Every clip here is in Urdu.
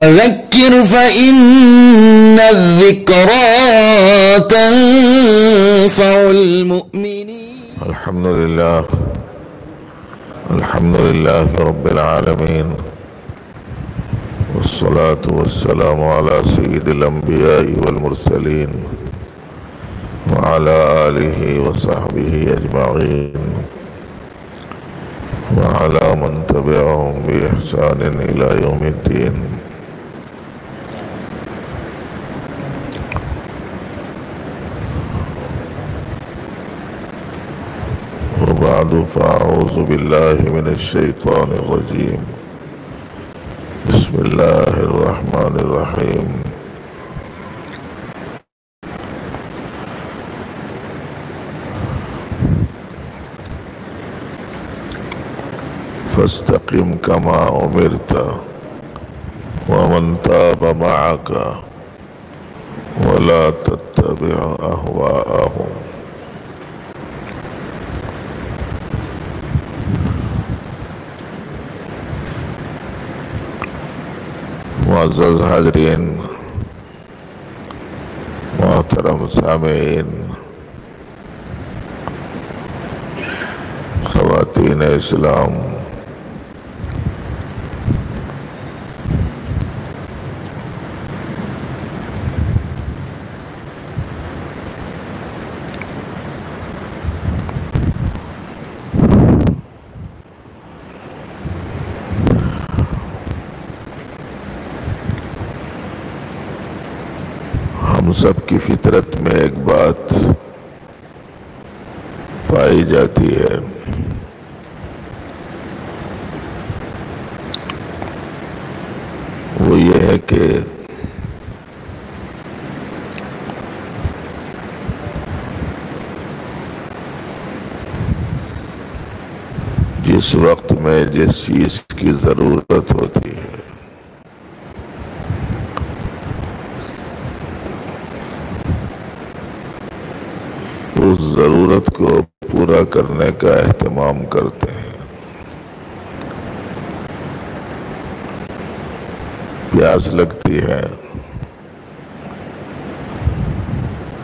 فذكر فإن الذكرى تنفع المؤمنين. الحمد لله رب العالمين، والصلاة والسلام على سيد الأنبياء والمرسلين وعلى آله وصحبه أجمعين وعلى من تبعهم بإحسان إلى يوم الدين. وبعد، فأعوذ بالله من الشيطان الرجيم. بسم الله الرحمن الرحيم. فاستقم كما أمرت ومن تاب معك ولا تتبع أهواءهم. معزز حاضرین، محترم سامعین، خواتین اسلام، ہم سب کی فطرت میں ایک بات پائی جاتی ہے، وہ یہ ہے کہ جس وقت میں جس چیز کی ضرورت ہوتی ہے اس ضرورت کو پورا کرنے کا اہتمام کرتے ہیں۔ پیاس لگتی ہے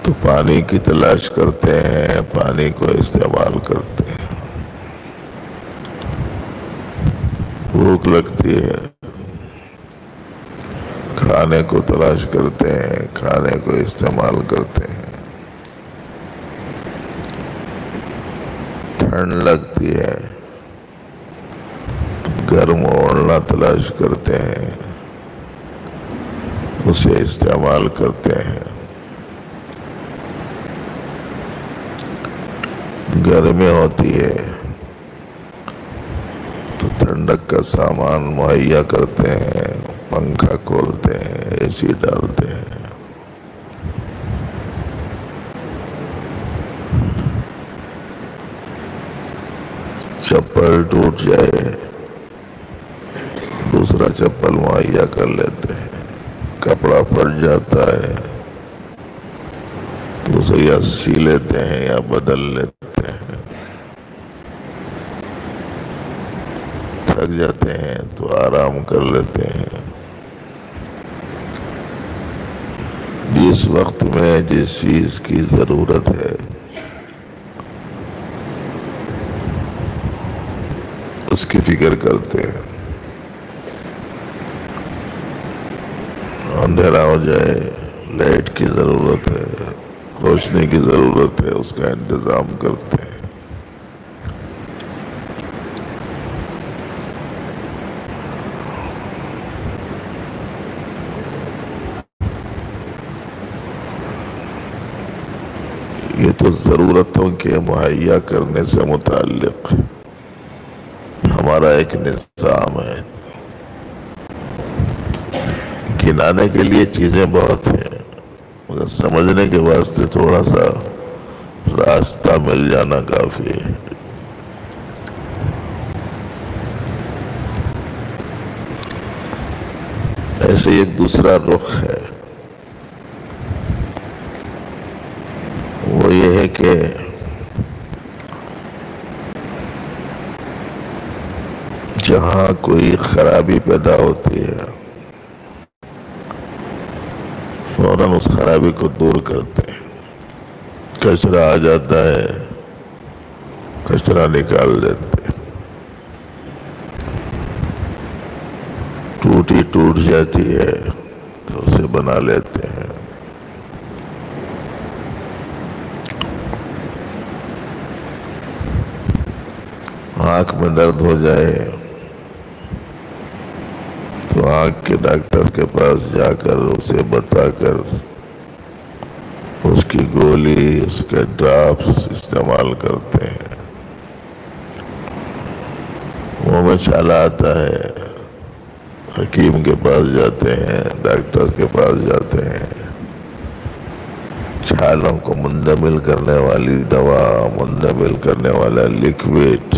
تو پانی کی تلاش کرتے ہیں، پانی کو استعمال کرتے ہیں۔ بھوک لگتی ہے، کھانے کو تلاش کرتے ہیں، کھانے کو استعمال کرتے ہیں۔ ٹھنڈ لگتی ہے، گرم اوڑھنا تلاش کرتے ہیں، اسے استعمال کرتے ہیں۔ گرمی ہوتی ہے تو ٹھنڈک کا سامان مہیا کرتے ہیں، پنکھا کھولتے ہیں، اے سی ڈالتے ہیں۔ چپل ٹوٹ جائے دوسرا چپل مہیا کر لیتے ہیں، کپڑا پھٹ جاتا ہے تو اسے یا سی لیتے ہیں یا بدل لیتے ہیں۔ تھک جاتے ہیں تو آرام کر لیتے ہیں۔ جس وقت میں جس چیز کی ضرورت ہے اس کی فکر کرتے ہیں۔ اندھیرا ہو جائے، لائٹ کی ضرورت ہے، روشنی کی ضرورت ہے، اس کا انتظام کرتے ہیں۔ یہ تو ضرورتوں کے مہیا کرنے سے متعلق ہمارا ایک نظام ہے۔ گنانے کے لیے چیزیں بہت ہیں، مگر سمجھنے کے واسطے تھوڑا سا راستہ مل جانا کافی ہے۔ ایسے ایک دوسرا رخ ہے، وہ یہ ہے کہ جہاں کوئی خرابی پیدا ہوتی ہے فوراً اس خرابی کو دور کرتے ہیں. کچرا آ جاتا ہے، کچرا نکال دیتے ہیں. ٹوٹی ٹوٹ جاتی ہے تو اسے بنا لیتے ہیں. آنکھ میں درد ہو جائے تو آنکھ کے ڈاکٹر کے پاس جا کر اسے بتا کر اس کی گولی، اس کے ڈراپس استعمال کرتے ہیں. منہ میں چھالا آتا ہے، حکیم کے پاس جاتے ہیں، ڈاکٹر کے پاس جاتے ہیں. چھالوں کو منجمل کرنے والی دوا، منجمل کرنے والا لیکوڈ،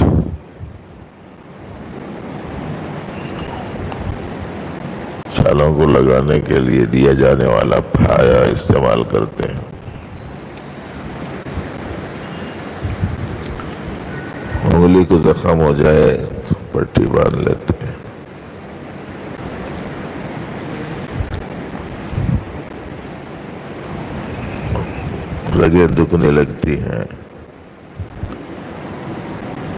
چھالوں کو لگانے کے لیے دیا جانے والا پھایا استعمال کرتے ہیں. انگلی کو زخم ہو جائے تو پٹی باندھ لیتے ہیں. رگیں دکھنے لگتی ہیں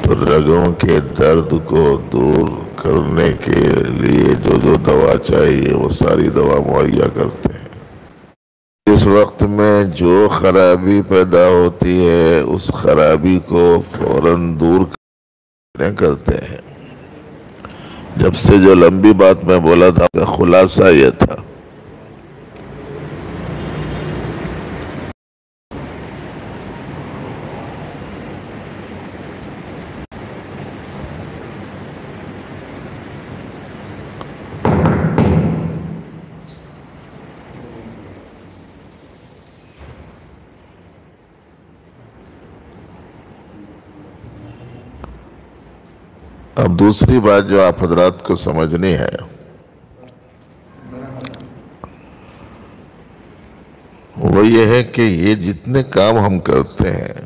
تو رگوں کے درد کو دور کرنے کے لیے جو دوا چاہیے وہ ساری دوا مہیا کرتے ہیں. اس وقت میں جو خرابی پیدا ہوتی ہے اس خرابی کو فوراً دور کرتے ہیں. جب سے جو لمبی بات میں بولا تھا کا خلاصہ یہ تھا اب دوسری بات جو آپ حضرات کو سمجھنی ہے وہ یہ ہے کہ یہ جتنے کام ہم کرتے ہیں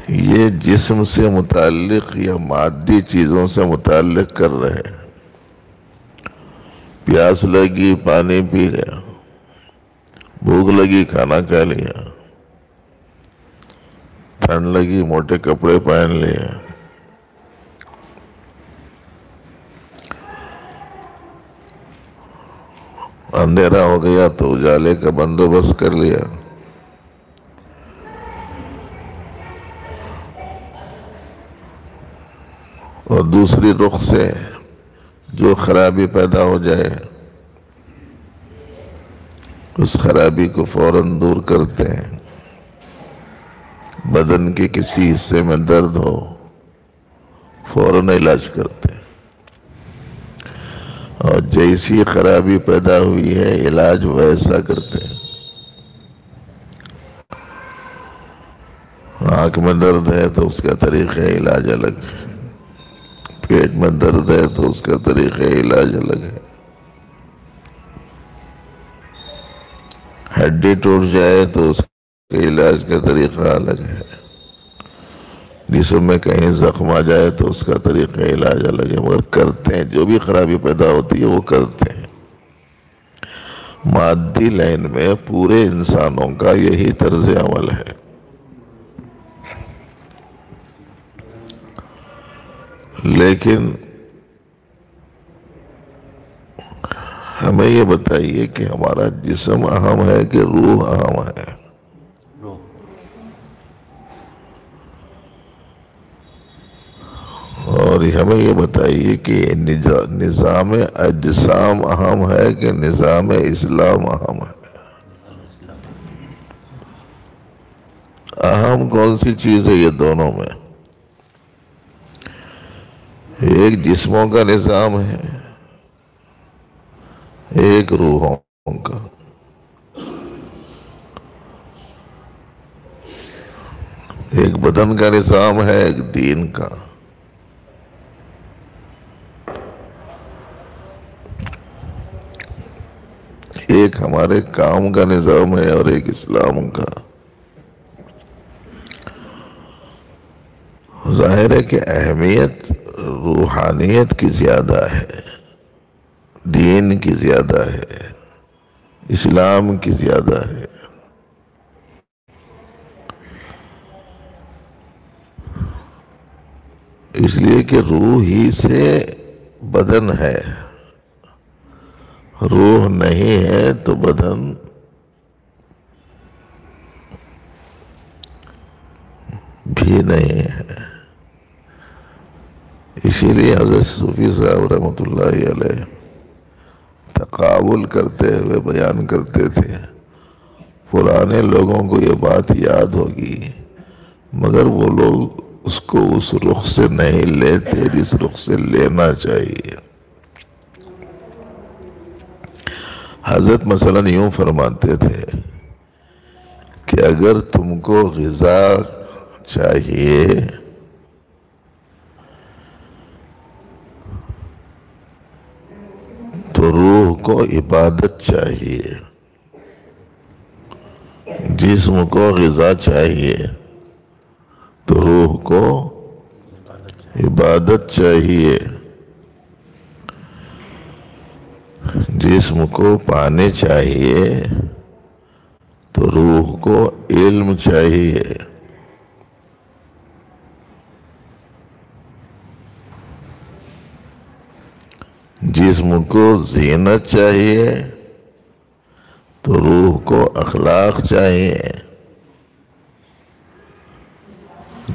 یہ جسم سے متعلق یا مادی چیزوں سے متعلق کر رہے ہیں. پیاس لگی پانی پی لیا، بھوک لگی کھانا کھا لیا، ٹھنڈ لگی موٹے کپڑے پہن لیے، اندھیرا ہو گیا تو اجالے کا بندوبست کر لیا. اور دوسری رخ سے جو خرابی پیدا ہو جائے اس خرابی کو فوراً دور کرتے ہیں. بدن کے کسی حصے میں درد ہو فوراً علاج کرتے ہیں، اور جیسی خرابی پیدا ہوئی ہے علاج ویسا کرتے ہیں. آنکھ میں درد ہے تو اس کا طریقہ علاج الگ ہے، پیٹ میں درد ہے تو اس کا طریقہ علاج الگ ہے. ہڈی ٹوٹ جائے تو اس کے علاج کا طریقہ الگ ہے. جسم میں کہیں زخم آ جائے تو اس کا طریقہ علاج الگ ہے، مگر کرتے ہیں. جو بھی خرابی پیدا ہوتی ہے وہ کرتے ہیں. مادی لائن میں پورے انسانوں کا یہی طرز عمل ہے. لیکن ہمیں یہ بتائیے کہ ہمارا جسم اہم ہے کہ روح اہم ہے؟ اور ہمیں یہ بتائیے کہ نظام اجسام اہم ہے کہ نظام اسلام اہم ہے؟ اہم کون سی چیز ہے یہ دونوں میں؟ ایک جسموں کا نظام ہے، ایک روحوں کا. ایک بدن کا نظام ہے، ایک دین کا. ایک ہمارے کام کا نظام ہے اور ایک اسلام کا. ظاہر ہے کہ اہمیت روحانیت کی زیادہ ہے، دین کی زیادہ ہے. اسلام کی زیادہ ہے۔ اس لیے کہ روح ہی سے بدن ہے، روح نہیں ہے تو بدن بھی نہیں ہے۔ اسی لیے حضرت صوفی صاحب رحمۃ اللہ علیہ تقابل کرتے ہوئے بیان کرتے تھے، پرانے لوگوں کو یہ بات یاد ہوگی مگر وہ لوگ اس کو اس رخ سے نہیں لیتے جس رخ سے لینا چاہیے۔ حضرت مثلا یوں فرماتے تھے کہ اگر تم کو غذا چاہیے تو روح کو عبادت چاہیے، جسم کو غذا چاہیے تو روح کو عبادت چاہیے، جسم کو پانی چاہیے تو روح کو علم چاہیے، جسم کو زینت چاہیے تو روح کو اخلاق چاہیے،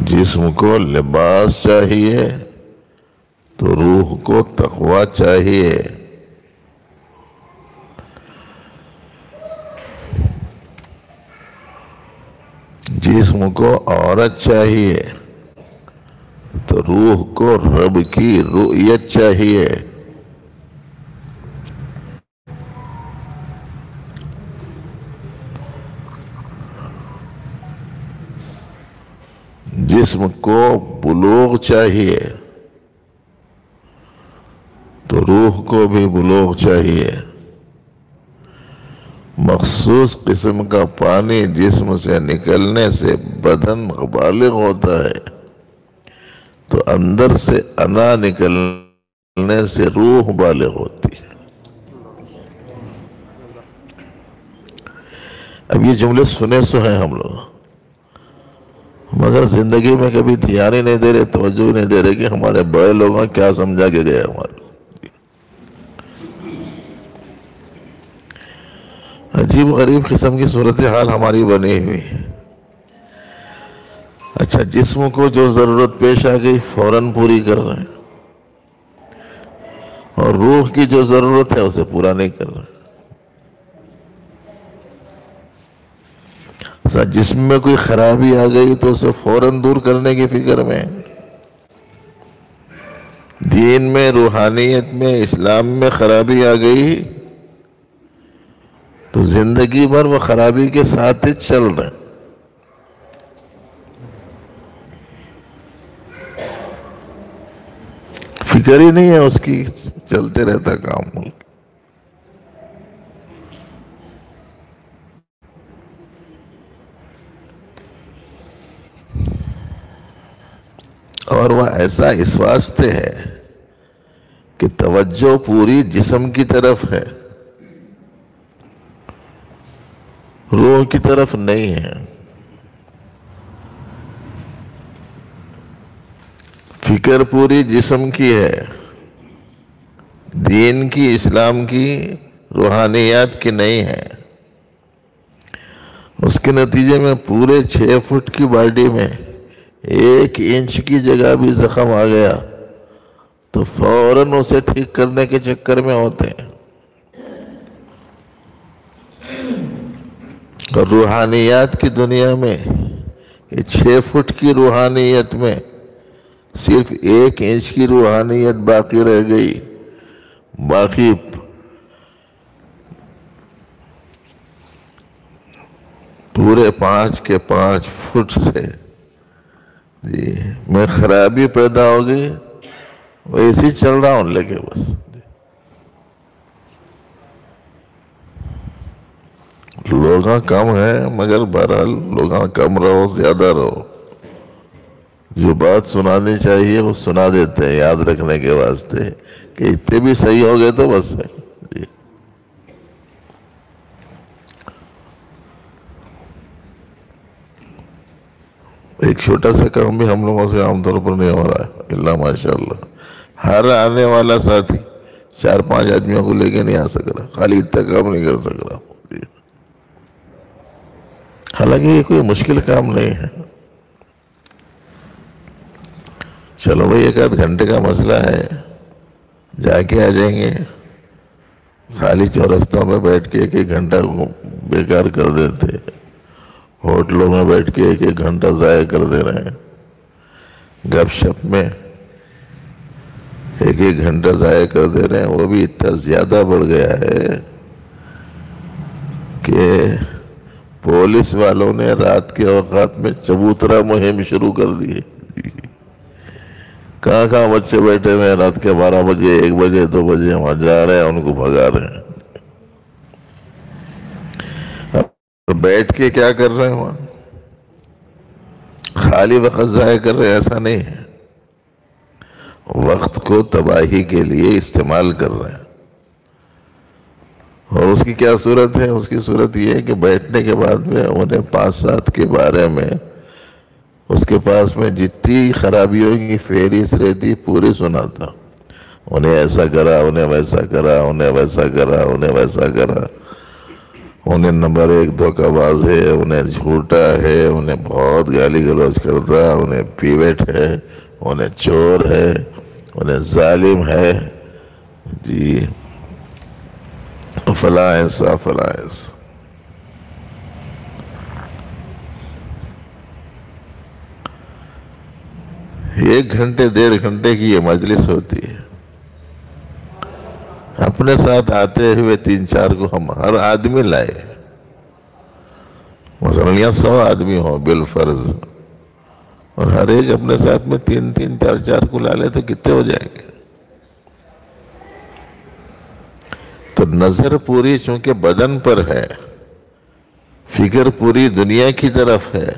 جسم کو لباس چاہیے تو روح کو تقوی چاہیے، جسم کو عورت چاہیے تو روح کو رب کی رؤیت چاہیے، جسم کو بلوغ چاہیے تو روح کو بھی بلوغ چاہیے، مخصوص قسم کا پانی جسم سے نکلنے سے بدن بالغ ہوتا ہے تو اندر سے انا نکلنے سے روح بالغ ہوتی ہے۔ اب یہ جملے سنے سو ہیں ہم لوگ، مگر زندگی میں کبھی دھیان ہی نہیں دے رہے، توجہ ہی نہیں دے رہے کہ ہمارے بڑے لوگوں کیا سمجھا کے گئے ہمارے لوگ۔ عجیب غریب قسم کی صورتحال ہماری بنی ہوئی۔ اچھا، جسم کو جو ضرورت پیش آ گئی فوراً پوری کر رہے ہیں، اور روح کی جو ضرورت ہے اسے پورا نہیں کر رہے۔ جسم میں کوئی خرابی آ گئی تو اسے فوراً دور کرنے کی فکر میں، دین میں، روحانیت میں، اسلام میں خرابی آ گئی تو زندگی بھر وہ خرابی کے ساتھ ہی چل رہے۔ فکر ہی نہیں ہے اس کی، چلتے رہتا کام ملک۔ اور وہ ایسا اس واسطے ہے کہ توجہ پوری جسم کی طرف ہے، روح کی طرف نہیں ہے۔ فکر پوری جسم کی ہے، دین کی، اسلام کی، روحانیات کی نہیں ہے۔ اس کے نتیجے میں پورے 6 فٹ کی باڈی میں 1 انچ کی جگہ بھی زخم آ گیا تو فوراً اسے ٹھیک کرنے کے چکر میں ہوتے ہیں۔ اور روحانیات کی دنیا میں یہ 6 فٹ کی روحانیت میں صرف 1 انچ کی روحانیت باقی رہ گئی، باقی پورے 5 کے 5 فٹ سے جی میں خرابی پیدا ہو گئی، ویسے چل رہا ہوں لے کے بس۔ لوگاں کم ہیں مگر بہرحال لوگاں کم رہو زیادہ رہو، جو بات سنانی چاہیے وہ سنا دیتے ہیں یاد رکھنے کے واسطے کہ اتنے بھی صحیح ہو گئے تو بس ہے جی۔ ایک چھوٹا سا کام بھی ہم لوگوں سے عام طور پر نہیں ہو رہا ہے اللہ ماشاءاللہ. ہر آنے والا ساتھی 4-5 آدمیوں کو لے کے نہیں آ سک رہا، خالی اتنا کام نہیں کر سک رہا. حالانکہ یہ کوئی مشکل کام نہیں ہے. چلو بھائی 1-8 گھنٹے کا مسئلہ ہے، جا کے آ جائیں گے. خالی چورستوں میں بیٹھ کے 1-1 گھنٹہ بیکار کر دیتے، ہوٹلوں میں بیٹھ کے 1-1 گھنٹہ ضائع کر دے رہے ہیں، گپ شپ میں 1-1 گھنٹہ ضائع کر دے رہے ہیں. وہ بھی اتنا زیادہ بڑھ گیا ہے کہ پولیس والوں نے رات کے اوقات میں چبوترا مہم شروع کر دی ہے. کہاں بچے بیٹھے ہوئے ہیں، رات کے 12 بجے 1 بجے 2 بجے وہاں جا رہے ہیں، ان کو بھگا رہے ہیں. اب بیٹھ کے کیا کر رہے ہیں وہاں؟ خالی وقت ضائع کر رہے ہیں ایسا نہیں ہے، وقت کو تباہی کے لیے استعمال کر رہے ہیں. اور اس کی کیا صورت ہے؟ اس کی صورت یہ ہے کہ بیٹھنے کے بعد میں انہیں 5-7 کے بارے میں اس کے پاس میں جتنی خرابیوں کی فہرست رہتی پوری سناتا. انہیں ایسا کرا، انہیں ویسا کرا، انہیں ویسا کرا، انہیں ویسا کرا. انہیں نمبر 1 دھوکہ باز ہے، انہیں جھوٹا ہے، انہیں بہت گالی گلوچ کرتا، انہیں پیوٹ ہے، انہیں چور ہے، انہیں ظالم ہے، جی فلاں ایسا فلاں ایسا. ایک گھنٹے 1.5 گھنٹے کی یہ مجلس ہوتی ہے. اپنے ساتھ آتے ہوئے 3-4 کو ہم ہر آدمی لائے، مثلا یہاں 100 آدمی ہو بالفرض، اور ہر ایک اپنے ساتھ میں 3-3 4-4 کو لا لے تو کتنے ہو جائیں گے؟ تو نظر پوری چونکہ بدن پر ہے، فکر پوری دنیا کی طرف ہے،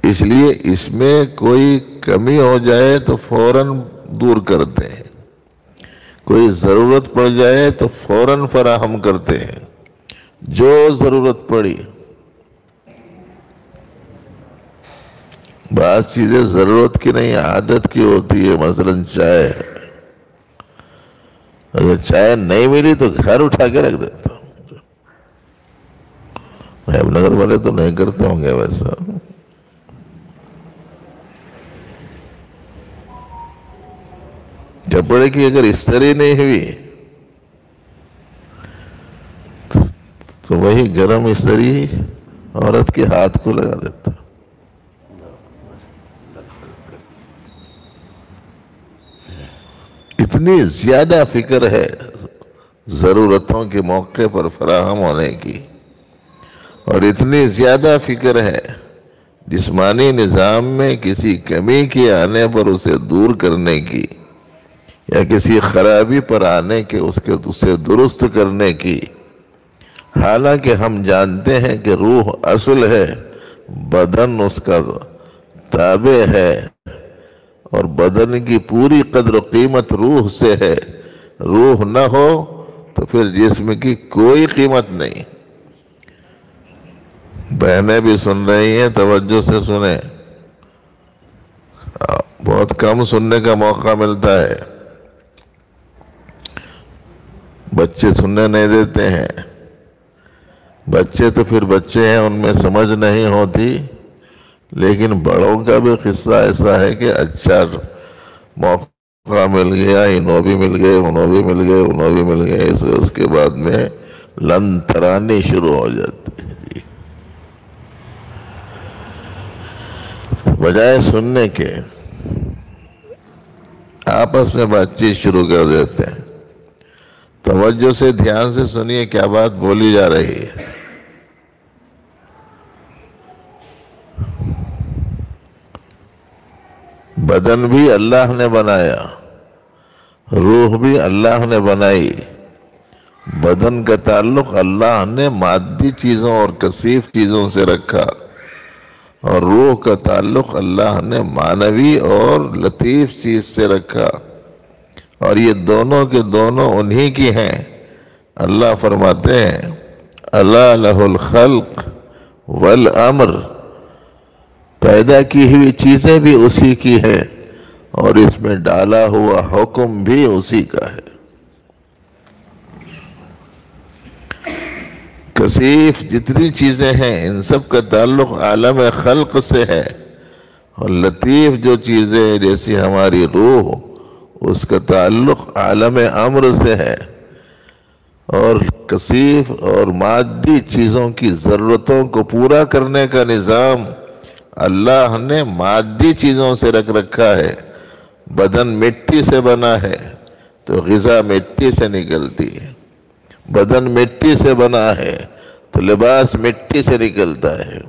اس لیے اس میں کوئی کمی ہو جائے تو فوراً دور کرتے ہیں، کوئی ضرورت پڑ جائے تو فوراً فراہم کرتے ہیں جو ضرورت پڑی. بعض چیزیں ضرورت کی نہیں عادت کی ہوتی ہے، مثلا چائے، اگر چائے نہیں ملی تو گھر اٹھا کے رکھ دیتا ہوں. محب نگر والے تو نہیں کرتے ہوں گے ویسا. کپڑے کی اگر استری نہیں ہوئی تو وہی گرم استری عورت کے ہاتھ کو لگا دیتا. اتنی زیادہ فکر ہے ضرورتوں کے موقع پر فراہم ہونے کی، اور اتنی زیادہ فکر ہے جسمانی نظام میں کسی کمی کے آنے پر اسے دور کرنے کی، یا کسی خرابی پر آنے کے اسے درست کرنے کی. حالانکہ ہم جانتے ہیں کہ روح اصل ہے، بدن اس کا تابع ہے، اور بدن کی پوری قدر و قیمت روح سے ہے. روح نہ ہو تو پھر جسم کی کوئی قیمت نہیں. بہنیں بھی سن رہی ہیں، توجہ سے سنیں، بہت کم سننے کا موقع ملتا ہے. بچے سننے نہیں دیتے ہیں. بچے تو پھر بچے ہیں، ان میں سمجھ نہیں ہوتی، لیکن بڑوں کا بھی قصہ ایسا ہے کہ اچھا موقع مل گیا، انہوں بھی مل گئے، انہوں بھی مل گئے، انہوں بھی مل گئے، اس کے بعد میں لن ترانی شروع ہو جاتی ہے. بجائے سننے کے آپس میں بات چیت شروع کر دیتے ہیں. توجہ سے دھیان سے سنیے کیا بات بولی جا رہی ہے. بدن بھی اللہ نے بنایا، روح بھی اللہ نے بنائی. بدن کا تعلق اللہ نے مادی چیزوں اور کثیف چیزوں سے رکھا، اور روح کا تعلق اللہ نے معنوی اور لطیف چیز سے رکھا، اور یہ دونوں کے دونوں انہی کی ہیں. اللہ فرماتے ہیں الا لہ الخلق والامر، پیدا کی ہوئی چیزیں بھی اسی کی ہیں اور اس میں ڈالا ہوا حکم بھی اسی کا ہے۔ کثیف جتنی چیزیں ہیں ان سب کا تعلق عالم خلق سے ہے، اور لطیف جو چیزیں جیسی ہماری روح، اس کا تعلق عالم امر سے ہے۔ اور کثیف اور مادی چیزوں کی ضرورتوں کو پورا کرنے کا نظام اللہ نے مادی چیزوں سے رکھ رکھا ہے۔ بدن مٹی سے بنا ہے تو غذا مٹی سے نکلتی ہے، بدن مٹی سے بنا ہے تو لباس مٹی سے نکلتا ہے،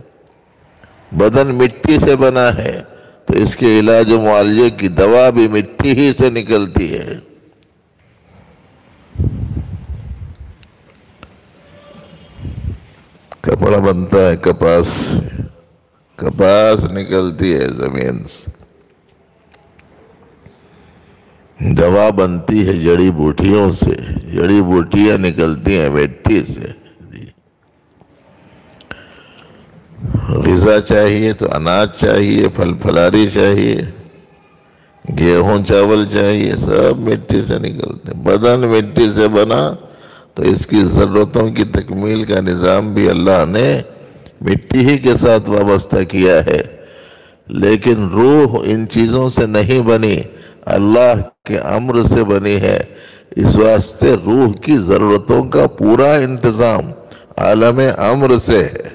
بدن مٹی سے بنا ہے تو اس کے علاج و معالجے کی دوا بھی مٹی ہی سے نکلتی ہے۔ کپڑا بنتا ہے کپاس، کپاس نکلتی ہے زمین سے، دوا بنتی ہے جڑی بوٹیوں سے، جڑی بوٹیاں نکلتی ہیں مٹی سے۔ غذا چاہیے تو اناج چاہیے، پھل پھلاری چاہیے، گیہوں چاول چاہیے، سب مٹی سے نکلتے ہیں۔ بدن مٹی سے بنا تو اس کی ضرورتوں کی تکمیل کا نظام بھی اللہ نے مٹی ہی کے ساتھ وابستہ کیا ہے۔ لیکن روح ان چیزوں سے نہیں بنی، اللہ کے امر سے بنی ہے۔ اس واسطے روح کی ضرورتوں کا پورا انتظام عالم امر سے ہے۔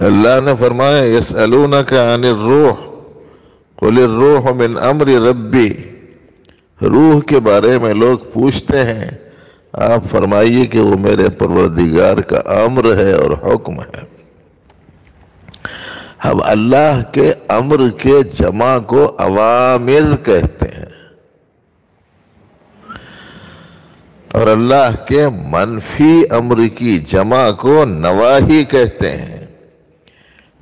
اللہ نے فرمایا یسألونک عن الروح قل الروح من امر ربی، روح کے بارے میں لوگ پوچھتے ہیں، آپ فرمائیے کہ وہ میرے پروردگار کا امر ہے اور حکم ہے۔ ہم اللہ کے امر کے جمع کو اوامر کہتے ہیں، اور اللہ کے منفی امر کی جمع کو نواہی کہتے ہیں۔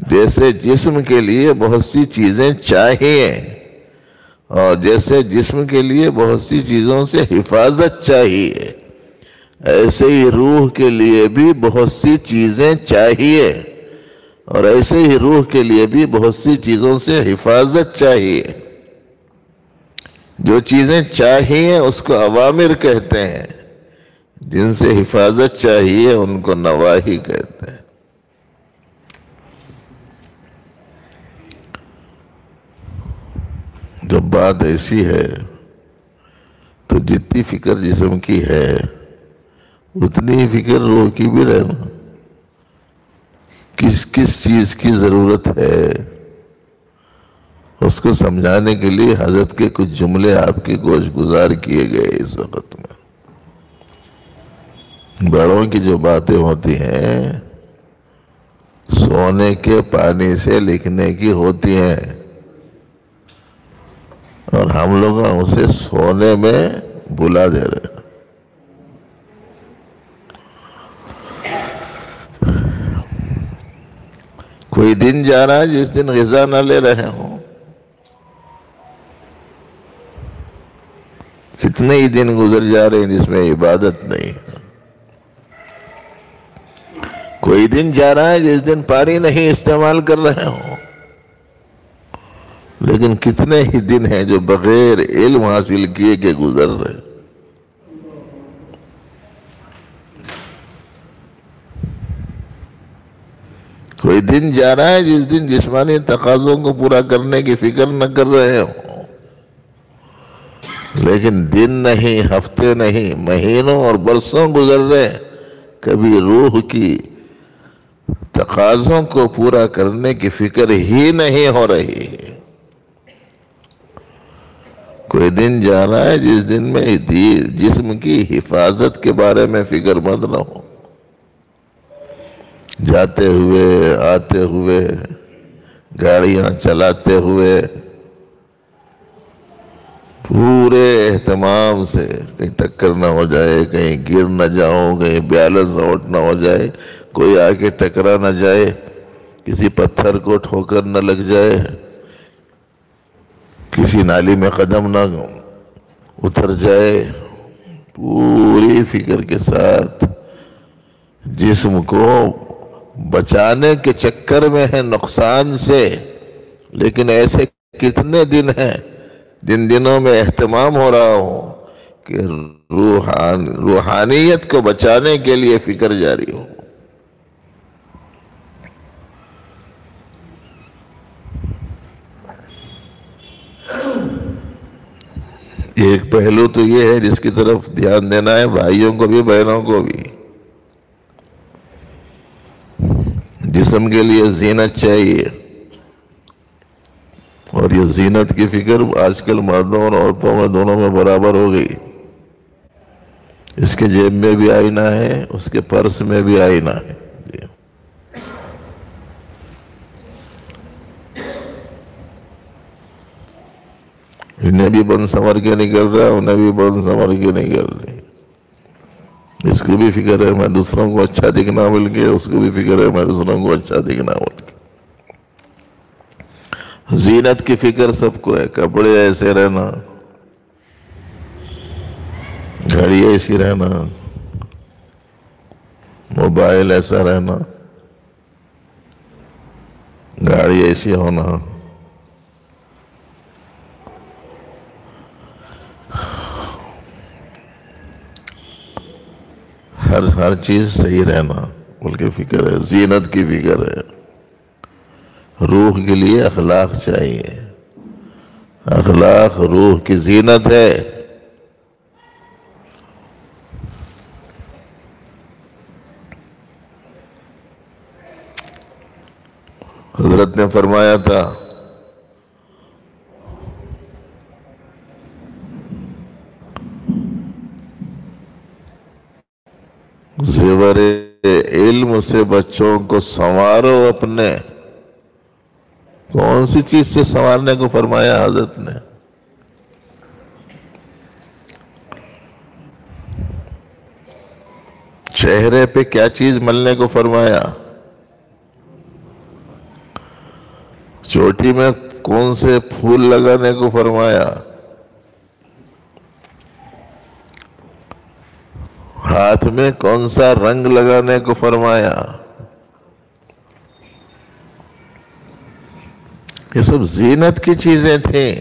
جیسے جسم کے لیے بہت سی چیزیں چاہیے، اور جیسے جسم کے لیے بہت سی چیزوں سے حفاظت چاہیے، ایسے ہی روح کے لیے بھی بہت سی چیزیں چاہیے، اور ایسے ہی روح کے لیے بھی بہت سی چیزوں سے حفاظت چاہیے۔ جو چیزیں چاہیے اس کو اوامر کہتے ہیں، جن سے حفاظت چاہیے ان کو نواہی کہتے ہیں۔ جب بات ایسی ہے تو جتنی فکر جسم کی ہے اتنی ہی فکر روح کی بھی رہنا۔ کس کس چیز کی ضرورت ہے اس کو سمجھانے کے لیے حضرت کے کچھ جملے آپ کے گوش گزار کیے گئے اس وقت میں۔ بڑوں کی جو باتیں ہوتی ہیں سونے کے پانی سے لکھنے کی ہوتی ہیں، اور ہم لوگ اسے سونے میں بلا دے رہے ہیں۔ کوئی دن جا رہا ہے جس دن غذا نہ لے رہے ہوں، کتنے ہی دن گزر جا رہے ہیں جس میں عبادت نہیں ہے۔ کوئی دن جا رہا ہے جس دن پانی نہیں استعمال کر رہے ہوں، لیکن کتنے ہی دن ہیں جو بغیر علم حاصل کیے کے گزر رہے۔ کوئی دن جا رہا ہے جس دن جسمانی تقاضوں کو پورا کرنے کی فکر نہ کر رہے ہوں، لیکن دن نہیں، ہفتے نہیں، مہینوں اور برسوں گزر رہے، کبھی روح کی تقاضوں کو پورا کرنے کی فکر ہی نہیں ہو رہی۔ کوئی دن جا رہا ہے جس دن میں جسم کی حفاظت کے بارے میں فکر مند نہ ہو۔ جاتے ہوئے، آتے ہوئے، گاڑیاں چلاتے ہوئے پورے اہتمام سے کہیں ٹکر نہ ہو جائے، کہیں گر نہ جاؤں، کہیں بیلنس آؤٹ نہ ہو جائے، کوئی آ کے ٹکرا نہ جائے، کسی پتھر کو ٹھوکر نہ لگ جائے، کسی نالی میں قدم نہ اتر جائے، پوری فکر کے ساتھ جسم کو بچانے کے چکر میں ہے نقصان سے، لیکن ایسے کتنے دن ہیں جن دنوں میں اہتمام ہو رہا ہو کہ روحانیت کو بچانے کے لیے فکر جاری ہو۔ ایک پہلو تو یہ ہے جس کی طرف دھیان دینا ہے، بھائیوں کو بھی بہنوں کو بھی۔ جسم کے لیے زینت چاہیے، اور یہ زینت کی فکر آج کل مردوں اور عورتوں میں دونوں میں برابر ہو گئی۔ اس کے جیب میں بھی آئینہ ہے، اس کے پرس میں بھی آئینہ ہے۔ انہیں بھی بن سنور کے نکل رہا ہے، انہیں بھی بن سنور کے نکل رہی۔ اس کو بھی فکر ہے میں دوسروں کو اچھا دکھنا بول کے، اس کو بھی فکر ہے میں دوسروں کو اچھا دکھنا بول کے۔ زینت کی فکر سب کو ہے، کپڑے ایسے رہنا، گھڑی ایسی رہنا، موبائل ایسا رہنا، گاڑی ایسی ہونا، ہر چیز صحیح رہنا بلکہ فکر ہے، زینت کی فکر ہے۔ روح کے لیے اخلاق چاہیے، اخلاق روح کی زینت ہے۔ حضرت نے فرمایا تھا زیور علم سے بچوں کو سنوارو اپنے۔ کون سی چیز سے سنوارنے کو فرمایا حضرت نے؟ چہرے پہ کیا چیز ملنے کو فرمایا؟ چوٹی میں کون سے پھول لگانے کو فرمایا؟ ہاتھ میں کون سا رنگ لگانے کو فرمایا؟ یہ سب زینت کی چیزیں تھیں۔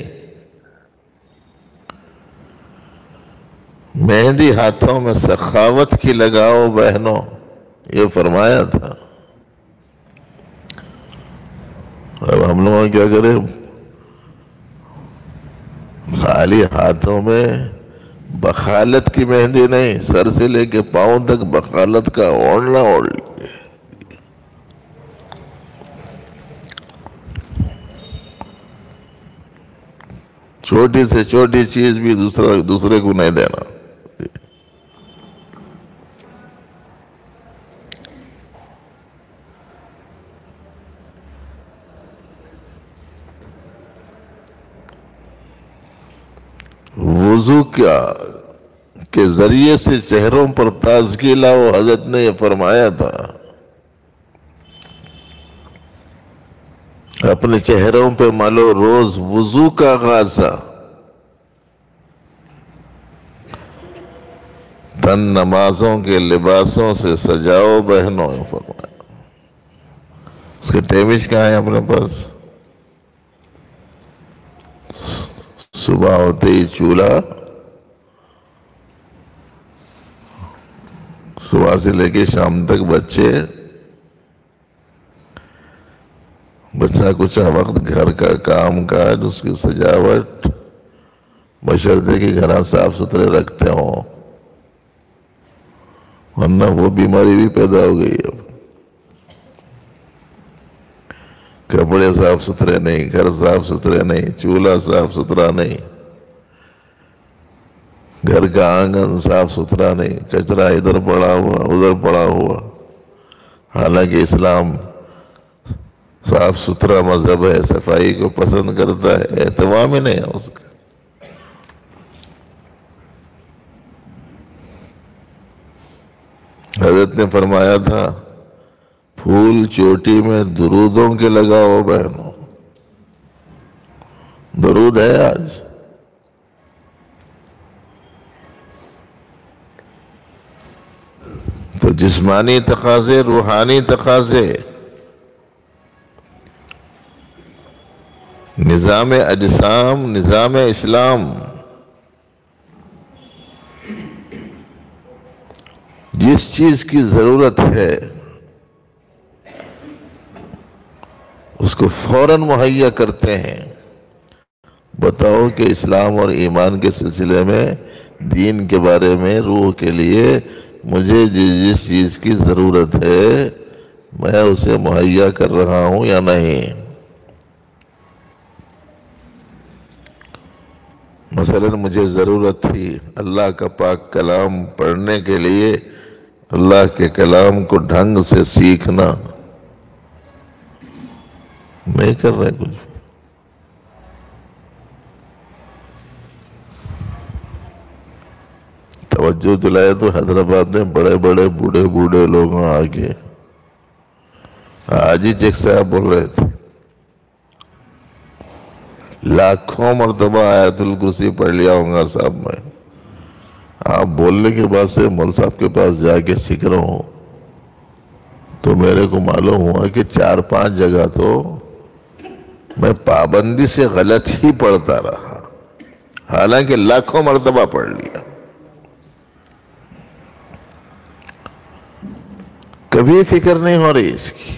مہندی ہاتھوں میں سخاوت کی لگاؤ بہنوں، یہ فرمایا تھا۔ اب ہم لوگوں کیا کریں؟ خالی ہاتھوں میں بخالت کی مہندی نہیں، سر سے لے کے پاؤں تک بخالت کا اوڑھنا اوڑھ لیے۔ چھوٹی سے چھوٹی چیز بھی دوسرے کو نہیں دینا۔ وضو کے ذریعے سے چہروں پر تازگی لاؤ، حضرت نے یہ فرمایا تھا۔ اپنے چہروں پہ مالو روز وضو کا غازہ، تن نمازوں کے لباسوں سے سجاؤ بہنوں، یہ فرمایا۔ اس کے ٹیمش کہاں ہے اپنے پاس؟ صبح ہوتے ہی چولہا، صبح سے لے کے شام تک بچہ کچھ وقت گھر کا کام کاج، اس کی سجاوٹ، بشرطے کہ گھر صاف ستھرے رکھتے ہوں، ورنہ وہ بیماری بھی پیدا ہو گئی۔ اب کپڑے صاف ستھرے نہیں، گھر صاف ستھرے نہیں، چولہا صاف ستھرا نہیں، گھر کا آنگن صاف ستھرا نہیں، کچرا ادھر پڑا ہوا ادھر پڑا ہوا۔ حالانکہ اسلام صاف ستھرا مذہب ہے، صفائی کو پسند کرتا ہے، اہتمام ہی نہیں ہے اس کا۔ حضرت نے فرمایا تھا پھول چوٹی میں درودوں کے لگاؤ بہنوں۔ درود ہے آج؟ تو جسمانی تقاضے، روحانی تقاضے، نظام اجسام، نظام اسلام، جس چیز کی ضرورت ہے اس کو فوراً مہیا کرتے ہیں۔ بتاؤ کہ اسلام اور ایمان کے سلسلے میں، دین کے بارے میں، روح کے لیے مجھے جس چیز کی ضرورت ہے میں اسے مہیا کر رہا ہوں یا نہیں؟ مثلا مجھے ضرورت تھی اللہ کا پاک کلام پڑھنے کے لیے، اللہ کے کلام کو ڈھنگ سے سیکھنا، نہیں کر رہے کچھ۔ توجہ دلائے تو حیدرآباد میں بڑے بڑے بوڑھے لوگ آگے، آج ہی چیک صاحب بول رہے تھے لاکھوں مرتبہ آیت الکرسی پڑھ لیا ہوں گا صاحب میں۔ آپ بولنے کے بعد سے مول صاحب کے پاس جا کے سیکھ رہا ہوں تو میرے کو معلوم ہوا کہ 4-5 جگہ تو میں پابندی سے غلط ہی پڑھتا رہا، حالانکہ لاکھوں مرتبہ پڑھ لیا۔ کبھی فکر نہیں ہو رہی اس کی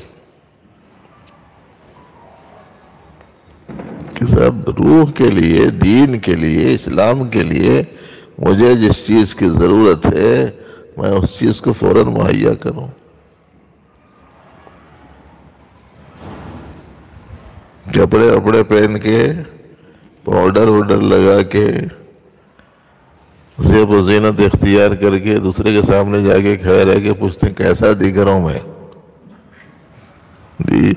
کہ صاحب روح کے لیے، دین کے لیے، اسلام کے لیے مجھے جس چیز کی ضرورت ہے میں اس چیز کو فوراً مہیا کروں۔ کپڑے وپڑے پہن کے، پاؤڈر ووڈر لگا کے، زیب و زینت اختیار کر کے دوسرے کے سامنے جا کے کھڑے رہ کے پوچھتے ہیں کیسا دکھ رہا ہوں میں؟ جی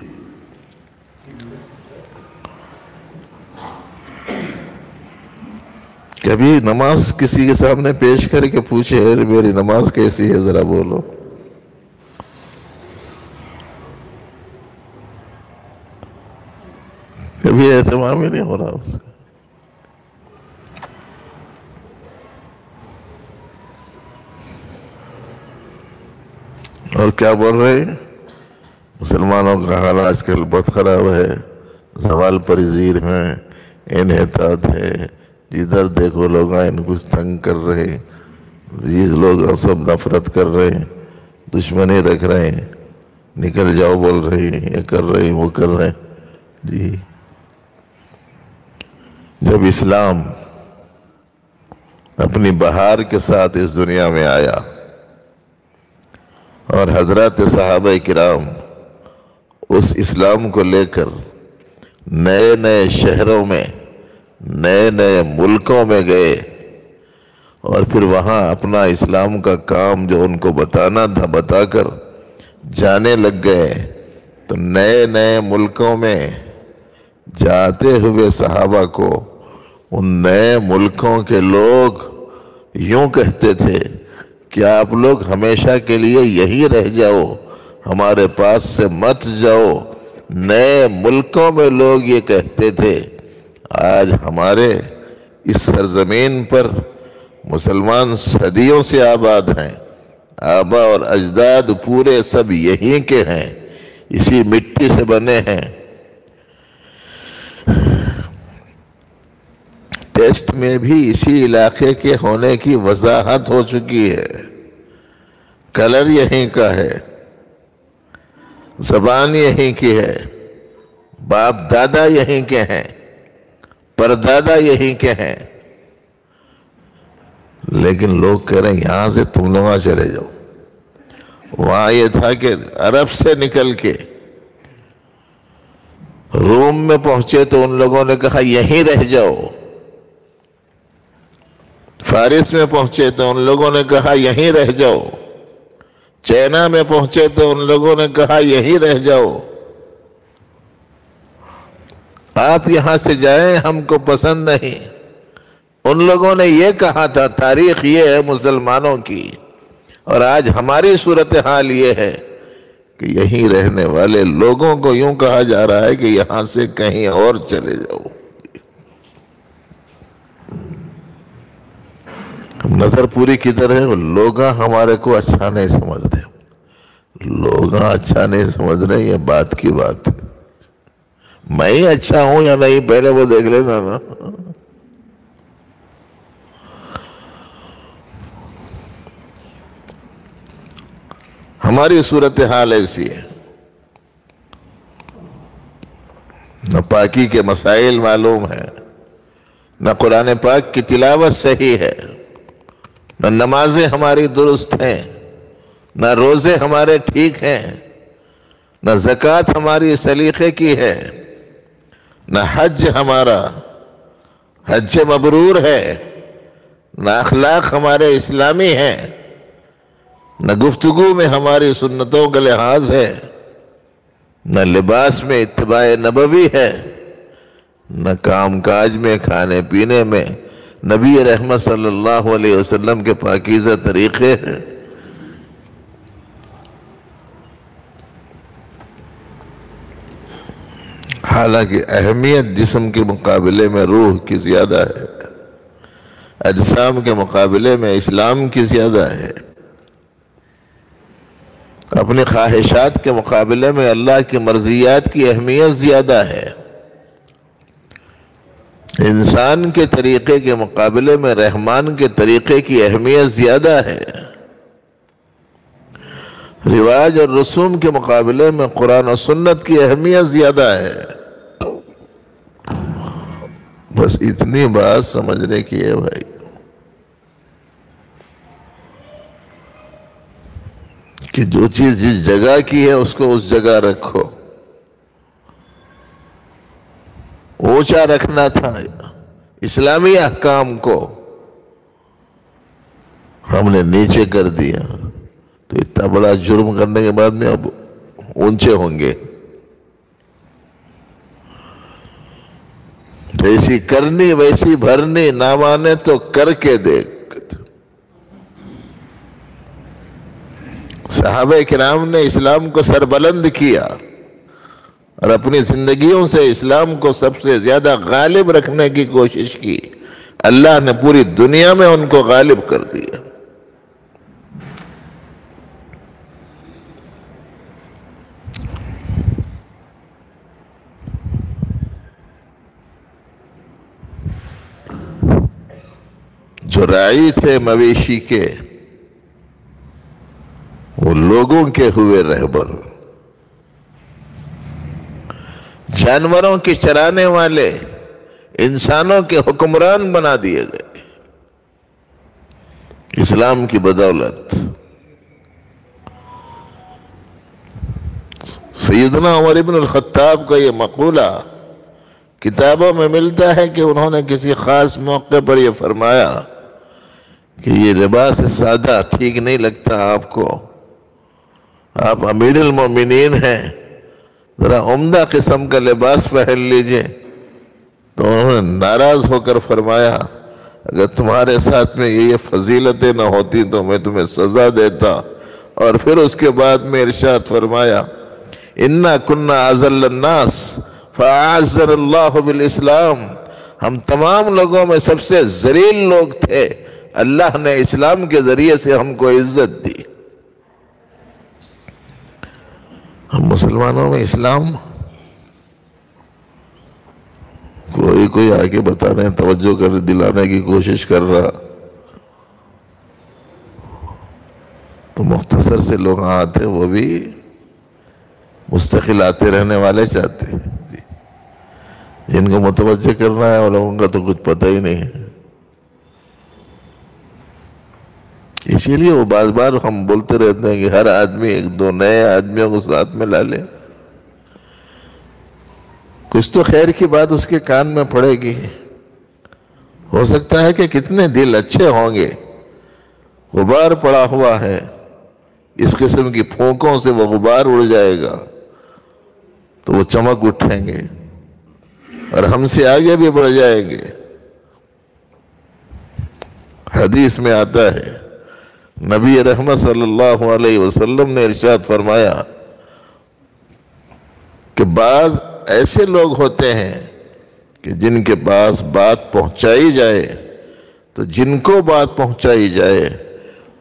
کبھی نماز کسی کے سامنے پیش کر کے پوچھے میری نماز کیسی ہے ذرا بولو؟ کبھی اہتمام ہی نہیں ہو رہا اس کا۔ اور کیا بول رہے ہیں؟ مسلمانوں کا حال آج کل بہت خراب ہے، زوال پذیر ہیں، انحطاط ہے، جدھر دیکھو لوگ ان کو تنگ کر رہے ہیں، یہ لوگ سب نفرت کر رہے ہیں، دشمنی رکھ رہے ہیں، نکل جاؤ بول رہے ہیں، یہ کر رہے ہیں وہ کر رہے ہیں۔ جی جب اسلام اپنی بہار کے ساتھ اس دنیا میں آیا اور حضرات صحابہ کرام اس اسلام کو لے کر نئے نئے شہروں میں، نئے نئے ملکوں میں گئے اور پھر وہاں اپنا اسلام کا کام جو ان کو بتانا تھا بتا کر جانے لگ گئے، تو نئے نئے ملکوں میں جاتے ہوئے صحابہ کو ان نئے ملکوں کے لوگ یوں کہتے تھے کہ آپ لوگ ہمیشہ کے لیے یہی رہ جاؤ، ہمارے پاس سے مت جاؤ۔ نئے ملکوں میں لوگ یہ کہتے تھے۔ آج ہمارے اس سرزمین پر مسلمان صدیوں سے آباد ہیں، آبا اور اجداد پورے سب یہیں کے ہیں، اسی مٹی سے بنے ہیں۔ ٹیسٹ میں بھی اسی علاقے کے ہونے کی وضاحت ہو چکی ہے، کلر یہیں کا ہے، زبان یہیں کی ہے، باپ دادا یہیں کے ہیں، پردادا یہیں کے ہیں، لیکن لوگ کہہ رہے ہیں یہاں سے تم لوگ چلے جاؤ۔ وہاں یہ تھا کہ عرب سے نکل کے روم میں پہنچے تو ان لوگوں نے کہا یہیں رہ جاؤ، فارس میں پہنچے تو ان لوگوں نے کہا یہیں رہ جاؤ، چائنا میں پہنچے تو ان لوگوں نے کہا یہیں رہ جاؤ، آپ یہاں سے جائیں ہم کو پسند نہیں۔ ان لوگوں نے یہ کہا تھا، تاریخ یہ ہے مسلمانوں کی، اور آج ہماری صورتحال یہ ہے کہ یہیں رہنے والے لوگوں کو یوں کہا جا رہا ہے کہ یہاں سے کہیں اور چلے جاؤ۔ نظر پوری کدھر ہے؟ لوگ ہمارے کو اچھا نہیں سمجھ رہے، لوگ اچھا نہیں سمجھ رہے، یہ بات کی بات ہے۔ میں ہی اچھا ہوں یا نہیں پہلے وہ دیکھ لینا نا۔ ہماری صورتحال ایسی ہے، نہ پاکی کے مسائل معلوم ہیں، نہ قرآن پاک کی تلاوت صحیح ہے، نہ نمازیں ہماری درست ہیں، نہ روزے ہمارے ٹھیک ہیں، نہ زکوٰۃ ہماری سلیقے کی ہے، نہ حج ہمارا حج مبرور ہے، نہ اخلاق ہمارے اسلامی ہیں، نہ گفتگو میں ہماری سنتوں کا لحاظ ہے، نہ لباس میں اتباع نبوی ہے، نہ کام کاج میں کھانے پینے میں نبی رحمت صلی اللہ علیہ وسلم کے پاکیزہ طریقے ہیں۔ حالانکہ اہمیت جسم کے مقابلے میں روح کی زیادہ ہے، اجسام کے مقابلے میں اسلام کی زیادہ ہے، اپنی خواہشات کے مقابلے میں اللہ کی مرضیات کی اہمیت زیادہ ہے، انسان کے طریقے کے مقابلے میں رحمان کے طریقے کی اہمیت زیادہ ہے، رواج اور رسوم کے مقابلے میں قرآن و سنت کی اہمیت زیادہ ہے۔ بس اتنی بات سمجھنے کی ہے بھائی کہ جو چیز جس جگہ کی ہے اس کو اس جگہ رکھو۔ اونچا رکھنا تھا اسلامی احکام کو، ہم نے نیچے کر دیا، تو اتنا بڑا جرم کرنے کے بعد میں اب اونچے ہوں گے۔ جیسی کرنی ویسی بھرنی، نہ مانے تو کر کے دیکھ۔ صحابہ کرام نے اسلام کو سربلند کیا اور اپنی زندگیوں سے اسلام کو سب سے زیادہ غالب رکھنے کی کوشش کی، اللہ نے پوری دنیا میں ان کو غالب کر دیا۔ جو راعی تھے مویشی کے، وہ لوگوں کے ہوئے رہبر، جانوروں کی چرانے والے انسانوں کے حکمران بنا دیے گئے اسلام کی بدولت۔ سیدنا عمر بن الخطاب کا یہ مقولہ کتابوں میں ملتا ہے کہ انہوں نے کسی خاص موقع پر یہ فرمایا کہ یہ لباس سادہ ٹھیک نہیں لگتا آپ کو، آپ امیر المومنین ہیں، ذرا عمدہ قسم کا لباس پہن لیجئے۔ تو انہوں نے ناراض ہو کر فرمایا اگر تمہارے ساتھ میں یہ فضیلتیں نہ ہوتی تو میں تمہیں سزا دیتا۔ اور پھر اس کے بعد میں ارشاد فرمایا اِنَّا كُنَّا أَذَلَّ النَّاسِ فَأَعَزَّنَا اللَّهُ بِالْإِسْلَامِ، ہم تمام لوگوں میں سب سے ذلیل لوگ تھے، اللہ نے اسلام کے ذریعے سے ہم کو عزت دی۔ ہم مسلمانوں میں اسلام کوئی آگے بتانے توجہ کر دلانے کی کوشش کر رہا تو مختصر سے لوگ آتے، وہ بھی مستقل آتے رہنے والے چاہتے جی، جن کو متوجہ کرنا ہے وہ لوگوں کا تو کچھ پتہ ہی نہیں ہے۔ اسی لیے وہ بار بار ہم بولتے رہتے ہیں کہ ہر آدمی ایک دو نئے آدمیوں کو ساتھ میں لا لے، کچھ تو خیر کی بات اس کے کان میں پڑے گی۔ ہو سکتا ہے کہ کتنے دل اچھے ہوں گے، غبار پڑا ہوا ہے، اس قسم کی پھونکوں سے وہ غبار اڑ جائے گا تو وہ چمک اٹھیں گے اور ہم سے آگے بھی بڑھ جائیں گے۔ حدیث میں آتا ہے نبی رحمت صلی اللہ علیہ وسلم نے ارشاد فرمایا کہ بعض ایسے لوگ ہوتے ہیں کہ جن کے پاس بات پہنچائی جائے تو جن کو بات پہنچائی جائے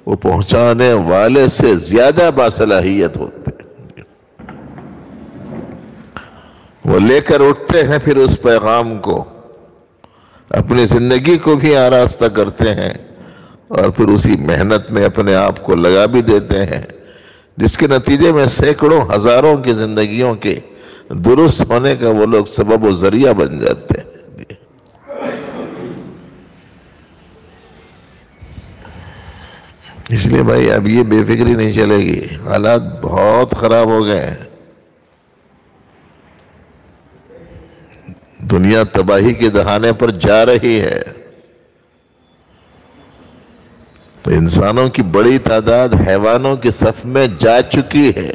وہ پہنچانے والے سے زیادہ باصلاحیت ہوتے ہیں، وہ لے کر اٹھتے ہیں، پھر اس پیغام کو اپنی زندگی کو بھی آراستہ کرتے ہیں اور پھر اسی محنت میں اپنے آپ کو لگا بھی دیتے ہیں، جس کے نتیجے میں سینکڑوں ہزاروں کی زندگیوں کے درست ہونے کا وہ لوگ سبب و ذریعہ بن جاتے ہیں۔ اس لیے بھائی اب یہ بے فکری نہیں چلے گی، حالات بہت خراب ہو گئے ہیں، دنیا تباہی کے دہانے پر جا رہی ہے، تو انسانوں کی بڑی تعداد حیوانوں کی صف میں جا چکی ہے،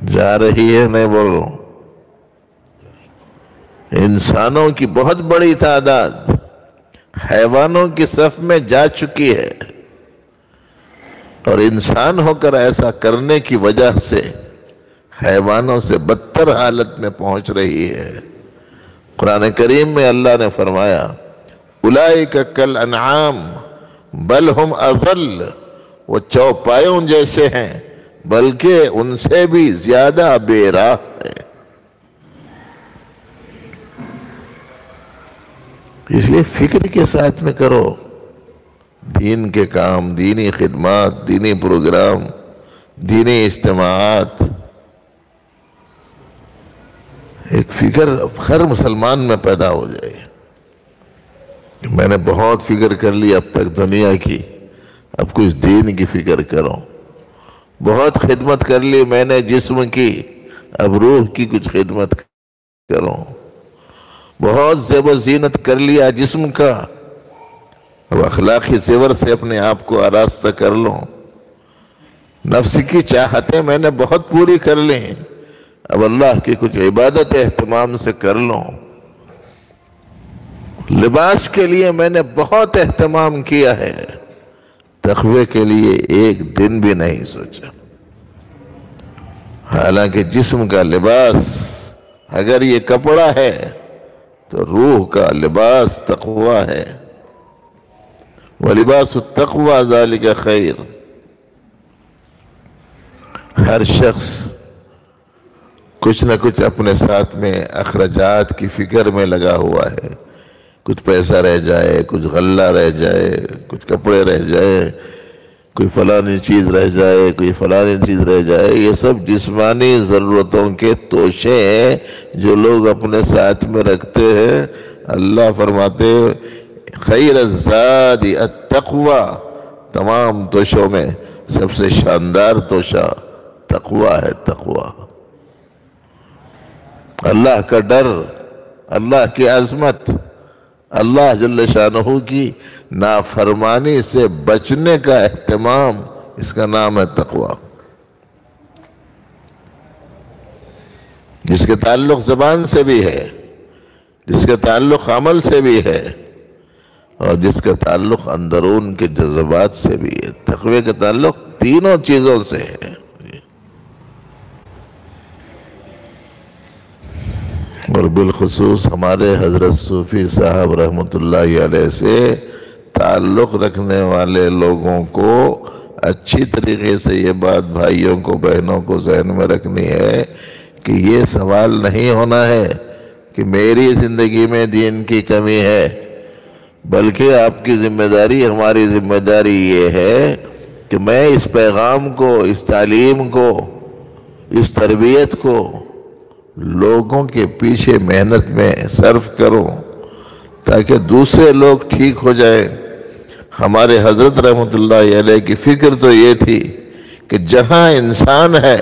جا رہی ہے، میں بول رہا ہوں انسانوں کی بہت بڑی تعداد حیوانوں کی صف میں جا چکی ہے، اور انسان ہو کر ایسا کرنے کی وجہ سے حیوانوں سے بدتر حالت میں پہنچ رہی ہے۔ قرآن کریم میں اللہ نے فرمایا اولئک کالانعام بل ہم اضل، وہ چوپایوں جیسے ہیں بلکہ ان سے بھی زیادہ بے راہ ہے۔ اس لیے فکر کے ساتھ میں کرو، دین کے کام، دینی خدمات، دینی پروگرام، دینی اجتماعات، ایک فکر ہر مسلمان میں پیدا ہو جائے۔ میں نے بہت فکر کر لی اب تک دنیا کی، اب کچھ دین کی فکر کروں، بہت خدمت کر لی میں نے جسم کی، اب روح کی کچھ خدمت کروں، بہت زیب و زینت کر لیا جسم کا، اب اخلاقی زیور سے اپنے آپ کو آراستہ کر لوں، نفس کی چاہتیں میں نے بہت پوری کر لیں، اب اللہ کی کچھ عبادت اہتمام سے کر لوں، لباس کے لیے میں نے بہت اہتمام کیا ہے، تقوی کے لیے ایک دن بھی نہیں سوچا۔ حالانکہ جسم کا لباس اگر یہ کپڑا ہے تو روح کا لباس تقوی ہے، وَلِبَاسُ التَّقْوَى ذَلِكَ خَيْرٌ۔ ہر شخص کچھ نہ کچھ اپنے ساتھ میں اخراجات کی فکر میں لگا ہوا ہے، کچھ پیسہ رہ جائے، کچھ غلہ رہ جائے، کچھ کپڑے رہ جائے، کوئی فلانی چیز رہ جائے، کوئی فلانی چیز رہ جائے، یہ سب جسمانی ضرورتوں کے توشے ہیں جو لوگ اپنے ساتھ میں رکھتے ہیں۔ اللہ فرماتے خیر الزاد التقوی، تمام توشوں میں سب سے شاندار توشہ تقوی ہے، تقوی، اللہ کا ڈر، اللہ کی عظمت، اللہ جل شانہ کی نافرمانی سے بچنے کا اہتمام، اس کا نام ہے تقوی، جس کے تعلق زبان سے بھی ہے، جس کا تعلق عمل سے بھی ہے، اور جس کا تعلق اندرون کے جذبات سے بھی ہے۔ تقوی کا تعلق تینوں چیزوں سے ہے، اور بالخصوص ہمارے حضرت صوفی صاحب رحمۃ اللہ علیہ سے تعلق رکھنے والے لوگوں کو اچھی طریقے سے یہ بات بھائیوں کو، بہنوں کو ذہن میں رکھنی ہے کہ یہ سوال نہیں ہونا ہے کہ میری زندگی میں دین کی کمی ہے، بلکہ آپ کی ذمہ داری، ہماری ذمہ داری یہ ہے کہ میں اس پیغام کو، اس تعلیم کو، اس تربیت کو لوگوں کے پیچھے محنت میں صرف کروں تاکہ دوسرے لوگ ٹھیک ہو جائیں۔ ہمارے حضرت رحمۃ اللہ علیہ کی فکر تو یہ تھی کہ جہاں انسان ہے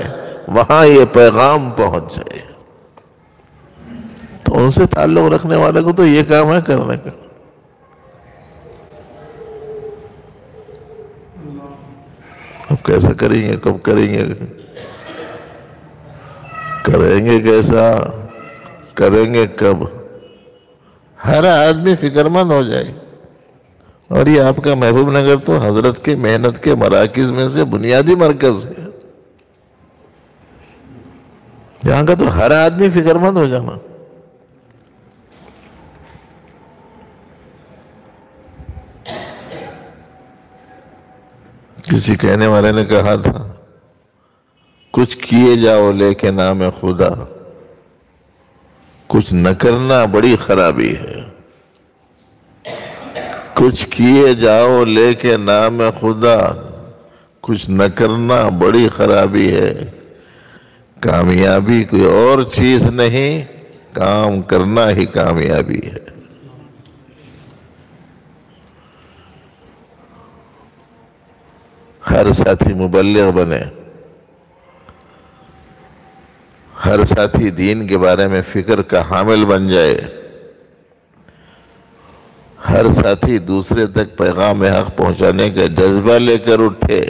وہاں یہ پیغام پہنچ جائے، تو ان سے تعلق رکھنے والے کو تو یہ کام ہے کرنے کا۔ اب کیسا کریں گے، کب کریں گے، کریں گے کیسا، کریں گے کب، ہر آدمی فکر مند ہو جائے۔ اور یہ آپ کا محبوب نگر تو حضرت کے محنت کے مراکز میں سے بنیادی مرکز ہے، یہاں کا تو ہر آدمی فکر مند ہو جانا۔ کسی کہنے والے نے کہا تھا کچھ کیے جاؤ لے کے نام خدا، کچھ نہ کرنا بڑی خرابی ہے۔ کچھ کیے جاؤ لے کے نام خدا، کچھ نہ کرنا بڑی خرابی ہے۔ کامیابی کوئی اور چیز نہیں، کام کرنا ہی کامیابی ہے۔ ہر ساتھی مبلغ بنے، ہر ساتھی دین کے بارے میں فکر کا حامل بن جائے، ہر ساتھی دوسرے تک پیغام حق پہنچانے کا جذبہ لے کر اٹھے،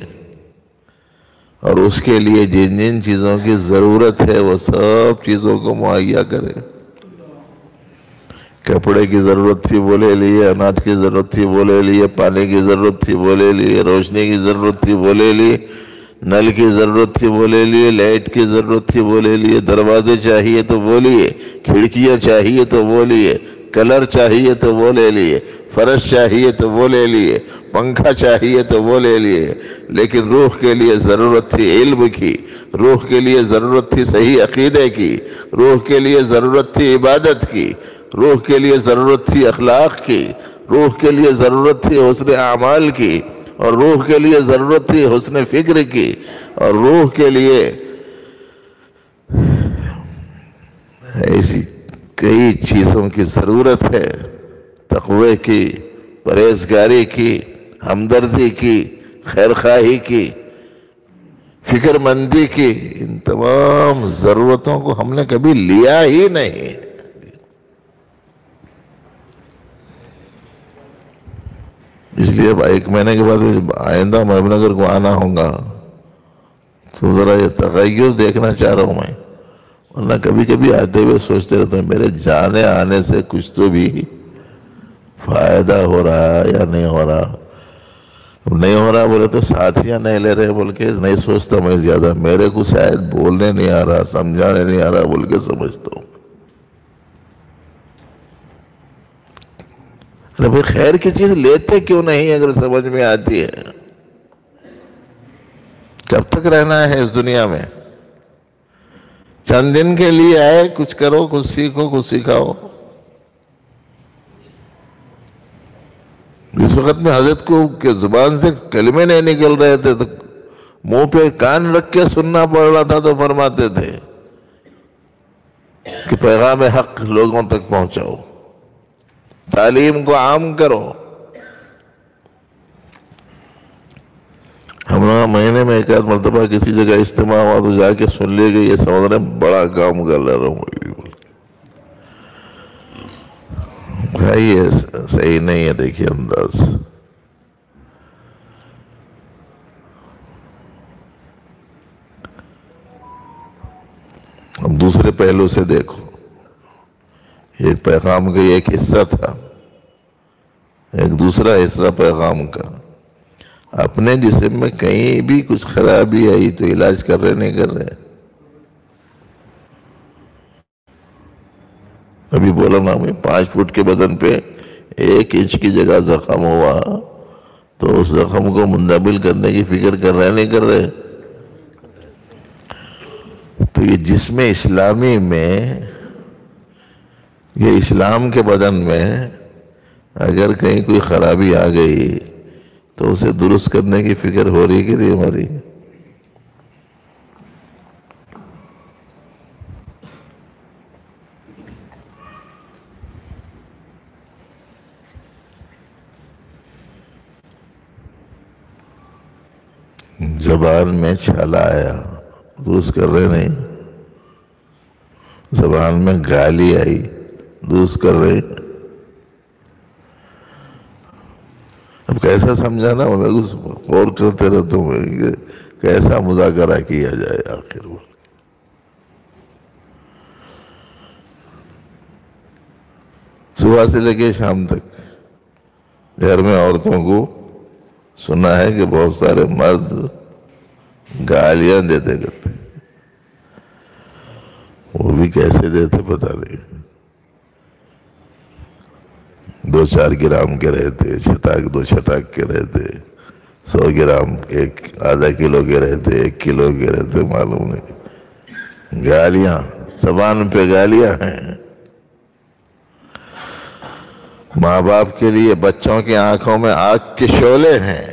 اور اس کے لیے جن جن چیزوں کی ضرورت ہے وہ سب چیزوں کو مہیا کرے۔ کپڑے کی ضرورت تھی وہ لے لیے، اناج کی ضرورت تھی وہ لے لیے، پانی کی ضرورت تھی وہ لے لیے، روشنی کی ضرورت تھی وہ لے لیے، نل کی ضرورت تھی وہ لے لیے، لائٹ کی ضرورت تھی وہ لے لیے، دروازے چاہیے تو وہ لیے، کھڑکیاں چاہیے تو وہ لیے، کلر چاہیے تو وہ لے لیے، فرش چاہیے تو وہ لے لیے، پنکھا چاہیے تو وہ لے لیے۔ لیکن روح کے لیے ضرورت تھی علم کی، روح کے لیے ضرورت تھی صحیح عقیدے کی، روح کے لیے ضرورت تھی عبادت کی، روح کے لیے ضرورت تھی اخلاق کی، روح کے لیے ضرورت تھی حسن اعمال کی، اور روح کے لیے ضرورت تھی حسن فکر کی، اور روح کے لیے ایسی کئی چیزوں کی ضرورت ہے، تقوی کی، پرہیزگاری کی، ہمدردی کی، خیرخواہی کی، فکر مندی کی۔ ان تمام ضرورتوں کو ہم نے کبھی لیا ہی نہیں۔ اس لیے اب 1 مہینے کے بعد آئندہ محبوب نگر کو آنا ہوگا تو ذرا یہ تغیر دیکھنا چاہ رہا ہوں میں، ورنہ کبھی کبھی آتے ہوئے سوچتے رہتے ہیں میرے جانے آنے سے کچھ تو بھی فائدہ ہو رہا ہے یا نہیں ہو رہا۔ نہیں ہو رہا بولے تو ساتھیاں نہیں لے رہے بول کے نہیں سوچتا میں زیادہ، میرے کو شاید بولنے نہیں آ رہا، سمجھانے نہیں آ رہا بول کے سمجھتا ہوں۔ ارے بھئی خیر کی چیز لیتے کیوں نہیں اگر سمجھ میں آتی ہے؟ کب تک رہنا ہے اس دنیا میں؟ چند دن کے لیے آئے، کچھ کرو، کچھ سیکھو، کچھ سکھاؤ۔ اس وقت میں حضرت کو کہ زبان سے کلمے نہیں نکل رہے تھے تو منہ پہ کان رکھ کے سننا پڑ رہا تھا، تو فرماتے تھے کہ پیغام حق لوگوں تک پہنچاؤ، تعلیم کو عام کرو۔ ہم لوگ مہینے میں 1 آدھ مرتبہ کسی جگہ اجتماع ہوا تو جا کے سن لے گئے، یہ سمجھ رہے ہیں بڑا کام کر لے رہا ہوں بھائی، یہ صحیح نہیں ہے۔ دیکھیے انداز اب دوسرے پہلو سے دیکھو، یہ پیغام کا ایک حصہ تھا، ایک دوسرا حصہ پیغام کا۔ اپنے جسم میں کہیں بھی کچھ خرابی آئی تو علاج کر رہے نہیں کر رہے؟ ابھی بولا نا ہمیں 5 فٹ کے بدن پہ 1 انچ کی جگہ زخم ہوا تو اس زخم کو منجمل کرنے کی فکر کر رہے نہیں کر رہے؟ تو یہ جسم اسلامی میں، یہ اسلام کے بدن میں اگر کہیں کوئی خرابی آ گئی تو اسے درست کرنے کی فکر ہو رہی کہ نہیں ہو رہی؟ زبان میں چھالا آیا، درست کر رہے نہیں؟ زبان میں گالی آئی، درست کر رہے؟ اب کیسا سمجھانا ہو، میں کچھ غور کرتے رہتا ہوں کہ کیسا مذاکرہ کیا جائے آخر وہ۔ صبح سے لے کے شام تک گھر میں عورتوں کو سنا ہے کہ بہت سارے مرد گالیاں دیتے کرتے، وہ بھی کیسے دیتے پتہ نہیں، 2-4 گرام کے رہتے، 2 چھٹاک کے رہتے، 100 گرام ایک آدھا کلو کے رہتے، 1 کلو کے رہتے، معلوم نہیں. گالیاں زبان پہ گالیاں ہیں. ماں باپ کے لیے بچوں کی آنکھوں میں آگ کے شعلے ہیں.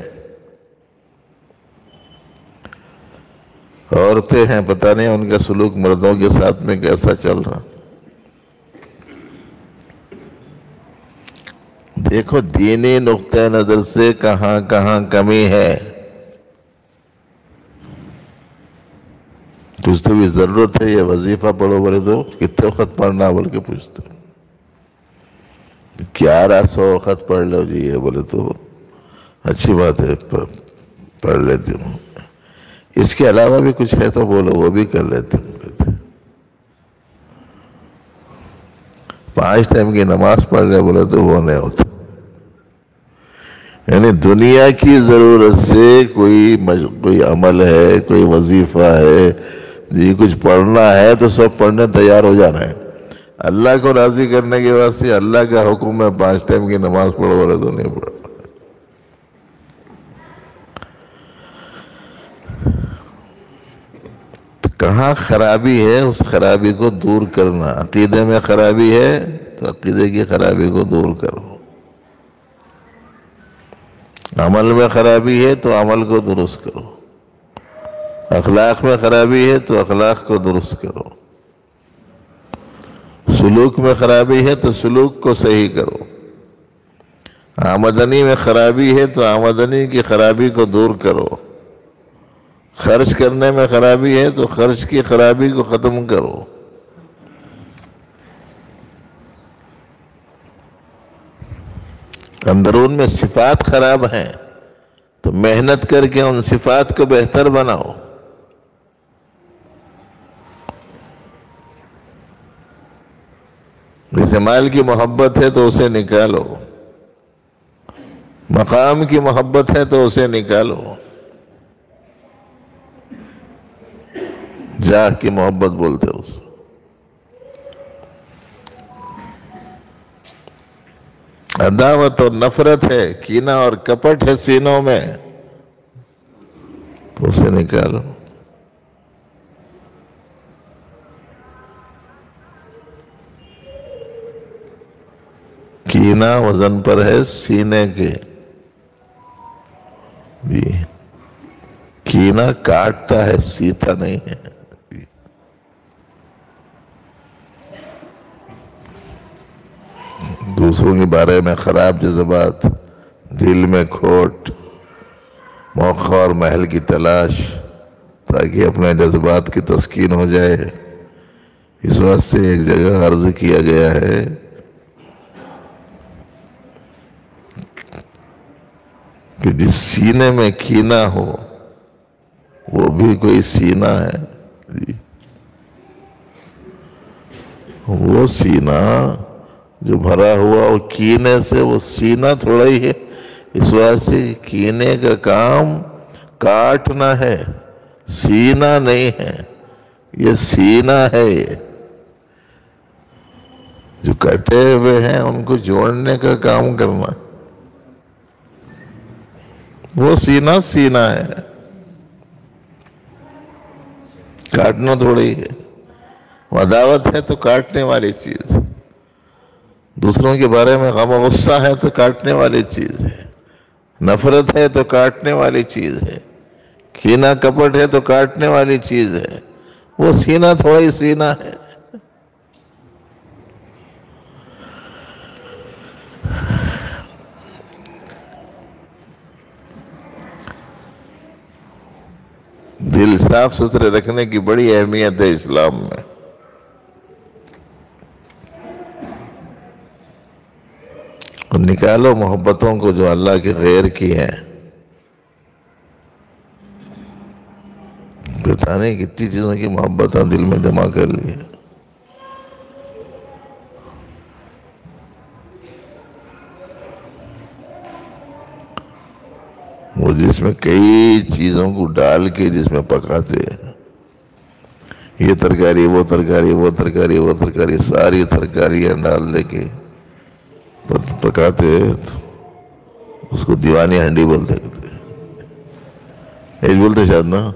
عورتیں ہیں، پتہ نہیں ان کا سلوک مردوں کے ساتھ میں کیسا چل رہا. دیکھو دینی نقطہ نظر سے کہاں کہاں کمی ہے. کچھ تو بھی ضرورت ہے. یہ وظیفہ پڑھو بولے تو کتنے وقت پڑھنا بول کے پوچھتے. 1100 وقت پڑھ لو جی یہ بولے تو اچھی بات ہے، پڑھ لیتی ہوں. اس کے علاوہ بھی کچھ ہے تو بولو، وہ بھی کر لیتے ہوں. 5 ٹائم کی نماز پڑھ لے بولے تو وہ نہیں ہوتا. یعنی دنیا کی ضرورت سے کوئی عمل ہے، کوئی وظیفہ ہے جی، کچھ پڑھنا ہے تو سب پڑھنے تیار ہو جانا ہے. اللہ کو راضی کرنے کے واسطے اللہ کا حکم ہے 5 ٹائم کی نماز پڑھو بولے تو نہیں پڑھو. کہاں خرابی ہے اس خرابی کو دور کرنا. عقیدے میں خرابی ہے تو عقیدے کی خرابی کو دور کرو. عمل میں خرابی ہے تو عمل کو درست کرو. اخلاق میں خرابی ہے تو اخلاق کو درست کرو. سلوک میں خرابی ہے تو سلوک کو صحیح کرو. آمدنی میں خرابی ہے تو آمدنی کی خرابی کو دور کرو. خرچ کرنے میں خرابی ہے تو خرچ کی خرابی کو ختم کرو. اندرون میں صفات خراب ہیں تو محنت کر کے ان صفات کو بہتر بناؤ. جیسے مال کی محبت ہے تو اسے نکالو، مقام کی محبت ہے تو اسے نکالو، جاہ کی محبت بولتے ہیں اسے. عداوت اور نفرت ہے، کینہ اور کپٹ ہے سینوں میں تو اسے نکالو. کینہ وزن پر ہے سینے کے. کینہ کاٹتا ہے، سیتا نہیں ہے. دوسروں کے بارے میں خراب جذبات، دل میں کھوٹ، موقع اور محل کی تلاش تاکہ اپنے جذبات کی تسکین ہو جائے. اس واسطے ایک جگہ عرض کیا گیا ہے کہ جس سینے میں کینہ ہو وہ بھی کوئی سینہ ہے. وہ سینہ جو بھرا ہوا اور کینے سے، وہ سینہ تھوڑا ہی ہے. اس واسطے کینے کا کام کاٹنا ہے، سینہ نہیں ہے. یہ سینہ ہے. یہ جو کٹے ہوئے ہیں ان کو جوڑنے کا کام کرنا، وہ سینہ ہے. کاٹنا تھوڑی ہے. عداوت ہے تو کاٹنے والی چیز. دوسروں کے بارے میں غم و غصہ ہے تو کاٹنے والی چیز ہے. نفرت ہے تو کاٹنے والی چیز ہے. کینہ کپٹ ہے تو کاٹنے والی چیز ہے. وہ سینہ تھوڑا ہی سینہ ہے. دل صاف ستھرے رکھنے کی بڑی اہمیت ہے اسلام میں. اور نکالو محبتوں کو جو اللہ کے غیر کی ہیں. پتہ نہیں کتنی چیزوں کی محبت دل میں جمع کر لی. وہ جس میں کئی چیزوں کو ڈال کے جس میں پکاتے ہیں، یہ ترکاری وہ ترکاری وہ ترکاری وہ ترکاری، ساری ترکاریاں ڈال دے کے پکاتے، اس کو دیوانی ہنڈی بولتے ہیں. یہ بولتے شاید نا.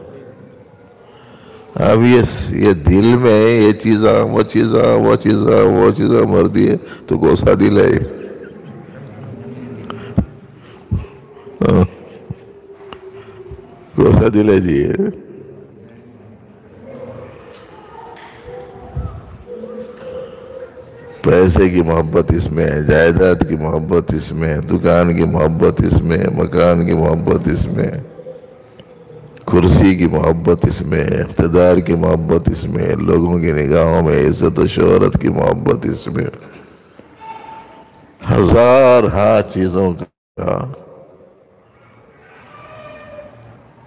اب یہ دل میں یہ چیزاں وہ چیزاں مر دیے تو کون سا دل ہے؟ کون سا دل ہے جی؟ پیسے کی محبت اس میں ہے، جائیداد کی محبت اس میں، دکان کی محبت اس میں، مکان کی محبت اس میں، کرسی کی محبت اس میں، اقتدار کی محبت اس میں، لوگوں کی نگاہوں میں عزت و شہرت کی محبت اس میں، ہزار چیزوں کا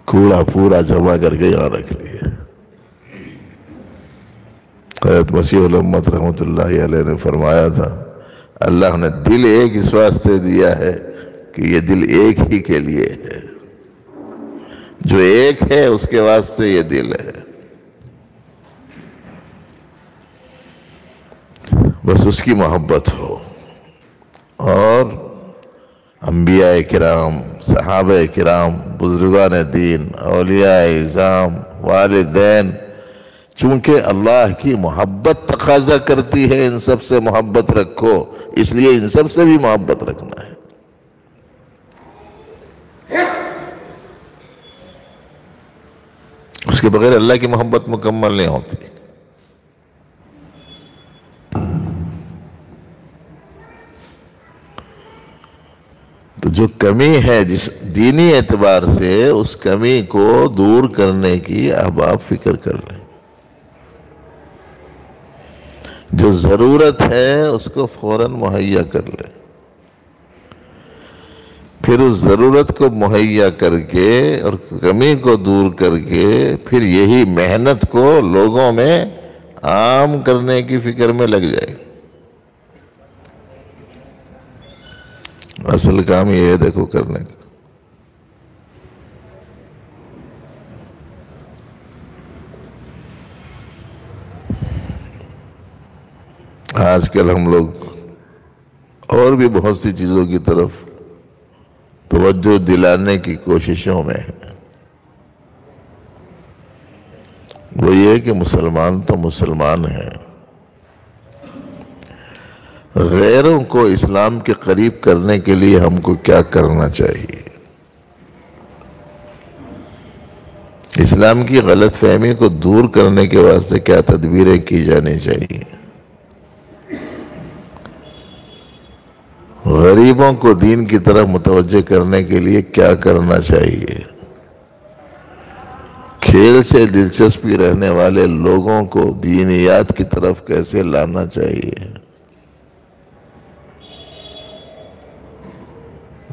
کوڑا پورا جمع کر کے یہاں رکھ لیے. حضرت مسیح الامت رحمت اللہ علیہ نے فرمایا تھا اللہ نے دل ایک اس واسطے دیا ہے کہ یہ دل ایک ہی کے لیے ہے، جو ایک ہے اس کے واسطے یہ دل ہے، بس اس کی محبت ہو. اور انبیاء کرام، صحابہ کرام، بزرگان دین، اولیاء اعظام، والدین، چونکہ اللہ کی محبت تقاضا کرتی ہے ان سب سے محبت رکھو، اس لیے ان سب سے بھی محبت رکھنا ہے. اس کے بغیر اللہ کی محبت مکمل نہیں ہوتی. تو جو کمی ہے جس دینی اعتبار سے، اس کمی کو دور کرنے کی اب آپ فکر کر لیں. جو ضرورت ہے اس کو فوراً مہیا کر لیں، پھر اس ضرورت کو مہیا کر کے اور کمی کو دور کر کے پھر یہی محنت کو لوگوں میں عام کرنے کی فکر میں لگ جائے. اصل کام یہ ہے دیکھو کرنے کا. آج کل ہم لوگ اور بھی بہت سی چیزوں کی طرف توجہ دلانے کی کوششوں میں ہیں. وہ یہ کہ مسلمان تو مسلمان ہیں، غیروں کو اسلام کے قریب کرنے کے لیے ہم کو کیا کرنا چاہیے؟ اسلام کی غلط فہمی کو دور کرنے کے واسطے کیا تدبیریں کی جانی چاہیے؟ غریبوں کو دین کی طرف متوجہ کرنے کے لیے کیا کرنا چاہیے؟ کھیل سے دلچسپی رہنے والے لوگوں کو دینیات کی طرف کیسے لانا چاہیے؟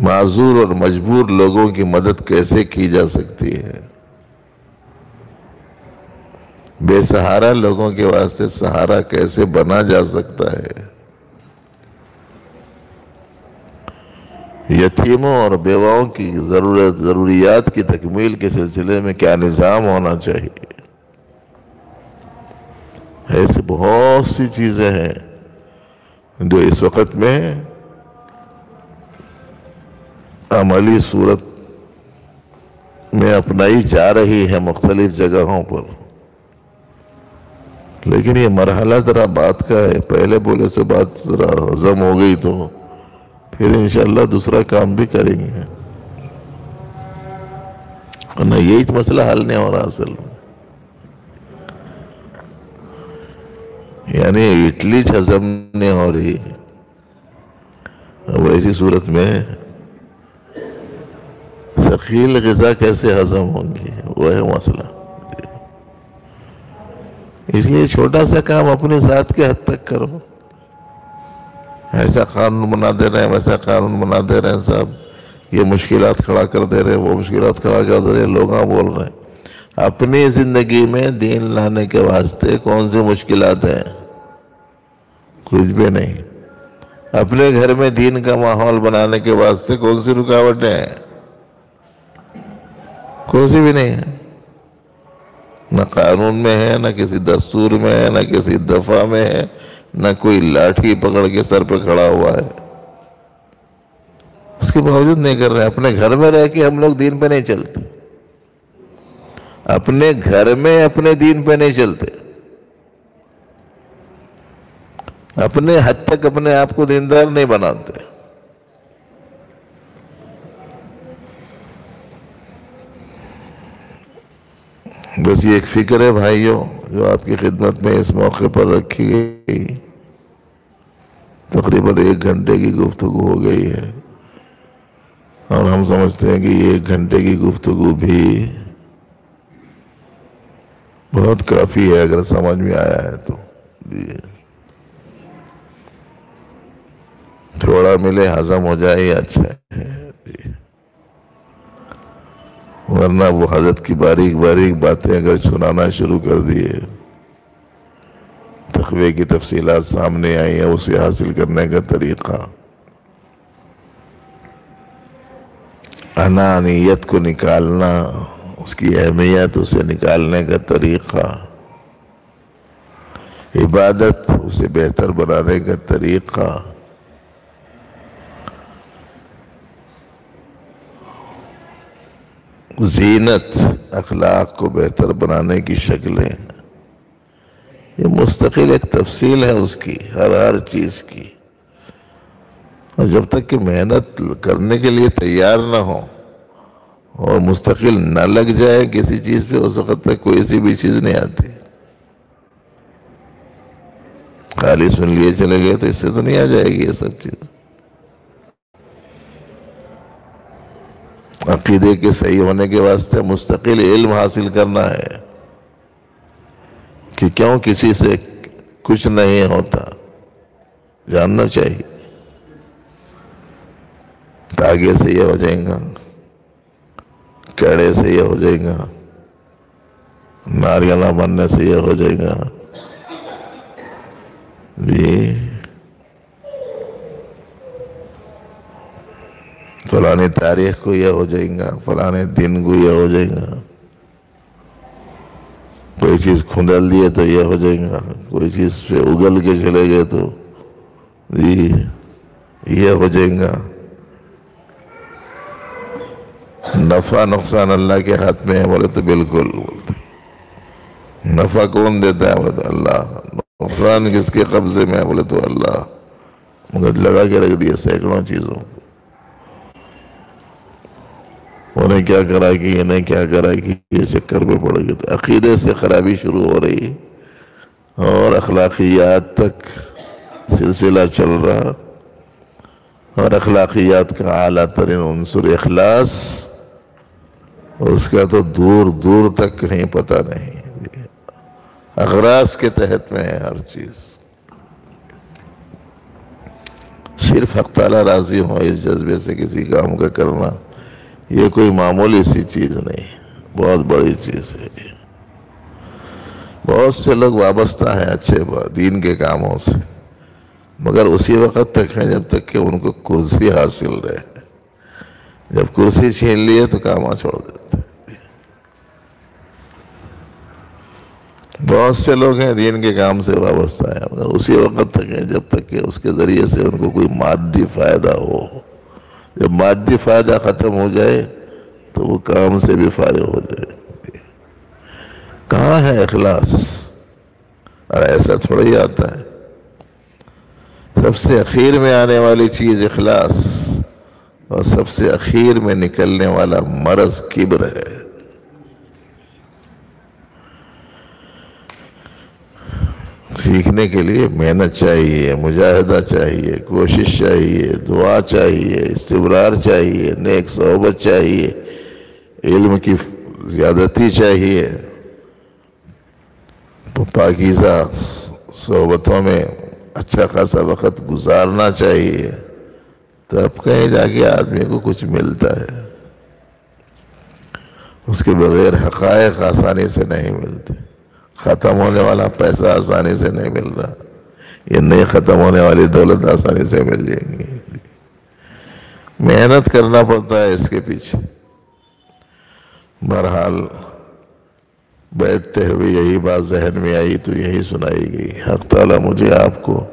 معذور اور مجبور لوگوں کی مدد کیسے کی جا سکتی ہے؟ بے سہارا لوگوں کے واسطے سہارا کیسے بنا جا سکتا ہے؟ یتیموں اور بیواؤں کی ضروریات کی تکمیل کے سلسلے میں کیا نظام ہونا چاہیے؟ ایسی بہت سی چیزیں ہیں جو اس وقت میں عملی صورت میں اپنائی جا رہی ہے مختلف جگہوں پر. لیکن یہ مرحلہ ذرا بات کا ہے، پہلے بولے سے بات ذرا ہضم ہو گئی تو پھر انشاءاللہ دوسرا کام بھی کریں گے، ورنہ یہی مسئلہ حل نہیں ہو رہا اصل میں. یعنی اٹلی ہضم نہیں ہو رہی، اب ایسی صورت میں ثقیل غذا کیسے ہضم ہوں گی، وہ ہے مسئلہ. اس لیے چھوٹا سا کام اپنی ذات کے حد تک کرو. ایسا قانون بنا دے رہے ہیں، ویسا قانون بنا دے رہے ہیں، صاحب یہ مشکلات کھڑا کر دے رہے ہیں، وہ مشکلات کھڑا کر دے رہے ہیں، لوگ بول رہے ہیں. اپنی زندگی میں دین لانے کے واسطے کون سی مشکلات ہیں؟ کچھ بھی نہیں. اپنے گھر میں دین کا ماحول بنانے کے واسطے کون سی رکاوٹیں ہیں؟ کون سی بھی نہیں ہے. نہ قانون میں ہے، نہ کسی دستور میں ہے، نہ کسی دفعہ میں ہے، نہ کوئی لاٹھی پکڑ کے سر پہ کھڑا ہوا ہے. اس کے باوجود نہیں کر رہے. اپنے گھر میں رہ کے ہم لوگ دین پہ نہیں چلتے. اپنے گھر میں اپنے دین پہ نہیں چلتے، اپنے حد تک اپنے آپ کو دیندار نہیں بناتے۔ بس یہ ایک فکر ہے بھائیوں جو آپ کی خدمت میں اس موقع پر رکھی گئی۔ تقریباً 1 گھنٹے کی گفتگو ہو گئی ہے، اور ہم سمجھتے ہیں کہ یہ 1 گھنٹے کی گفتگو بھی بہت کافی ہے اگر سمجھ میں آیا ہے تو۔ تھوڑا ملے ہضم ہو جائے یہ اچھا ہے، ورنہ وہ حضرت کی باریک باریک باتیں اگر سنانا شروع کر دیے، تقوی کی تفصیلات سامنے آئی ہیں، اسے حاصل کرنے کا طریقہ، انانیت کو نکالنا، اس کی اہمیت، اسے نکالنے کا طریقہ، عبادت اسے بہتر بنانے کا طریقہ، زینت اخلاق کو بہتر بنانے کی شکلیں، یہ مستقل ایک تفصیل ہے اس کی، ہر چیز کی۔ اور جب تک کہ محنت کرنے کے لیے تیار نہ ہو اور مستقل نہ لگ جائے کسی چیز پہ، اس وقت تک کوئی سی بھی چیز نہیں آتی۔ خالی سن لیے چلے گئے تو اس سے تو نہیں آ جائے گی یہ سب چیز۔ عقیدے کے صحیح ہونے کے واسطے مستقل علم حاصل کرنا ہے کہ کیوں کسی سے کچھ نہیں ہوتا، جاننا چاہیے۔ تاگے سے یہ ہو جائیں گا، کیڑے سے یہ ہو جائے گا، ناریالا بننے سے یہ ہو جائے گا، جی فلانے تاریخ کو یہ ہو جائیں گا، فلانے دن کو یہ ہو جائیں گا، کوئی چیز کھندل دیے تو یہ ہو جائیں گا، کوئی چیز پہ اگل کے چلے گئے تو جی یہ ہو جائیں گا۔ نفع نقصان اللہ کے ہاتھ میں ہے بولے تو بالکل بولتے، نفع کون دیتا ہے بولے تو اللہ، نقصان کس کے قبضے میں ہے بولے تو اللہ، مگر لگا کے رکھ دیا سینکڑوں چیزوں کو، انہیں کیا کرا کہ انہیں کیا کرا کہ یہ چکر میں پڑ گئے۔ تو عقیدے سے خرابی شروع ہو رہی اور اخلاقیات تک سلسلہ چل رہا، اور اخلاقیات کا اعلیٰ ترین عنصر اخلاص، اس کا تو دور دور تک کہیں پتہ نہیں، اغراض کے تحت میں ہے ہر چیز۔ صرف حق تعالیٰ راضی ہو اس جذبے سے کسی کام کا کرنا، یہ کوئی معمولی سی چیز نہیں، بہت بڑی چیز ہے۔ بہت سے لوگ وابستہ ہیں اچھے دین کے کاموں سے، مگر اسی وقت تک ہیں جب تک کہ ان کو کرسی حاصل رہے۔ جب کرسی چھین لیے تو کام چھوڑ دیتے۔ بہت سے لوگ ہیں دین کے کام سے وابستہ ہیں، مگر اسی وقت تک ہیں جب تک کہ اس کے ذریعے سے ان کو کوئی مادی فائدہ ہو۔ جب مادی فائدہ ختم ہو جائے تو وہ کام سے بھی فارغ ہو جائے۔ کہاں ہے اخلاص؟ اور ایسا تھوڑا ہی آتا ہے۔ سب سے اخیر میں آنے والی چیز اخلاص، اور سب سے اخیر میں نکلنے والا مرض کبر ہے۔ سیکھنے کے لیے محنت چاہیے، مجاہدہ چاہیے، کوشش چاہیے، دعا چاہیے، استمرار چاہیے، نیک صحبت چاہیے، علم کی زیادتی چاہیے، پاکیزہ صحبتوں میں اچھا خاصا وقت گزارنا چاہیے، تب کہیں جا کے آدمی کو کچھ ملتا ہے۔ اس کے بغیر حقائق آسانی سے نہیں ملتے۔ ختم ہونے والا پیسہ آسانی سے نہیں مل رہا، یہ نہیں ختم ہونے والی دولت آسانی سے مل جائیں گی۔ محنت کرنا پڑتا ہے اس کے پیچھے۔ بہرحال بیٹھتے ہوئے یہی بات ذہن میں آئی تو یہی سنائی گئی۔ حق تعالیٰ مجھے آپ کو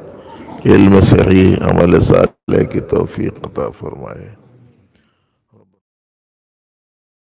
علم صحیح، عمل صالح کی توفیق عطا فرمائے۔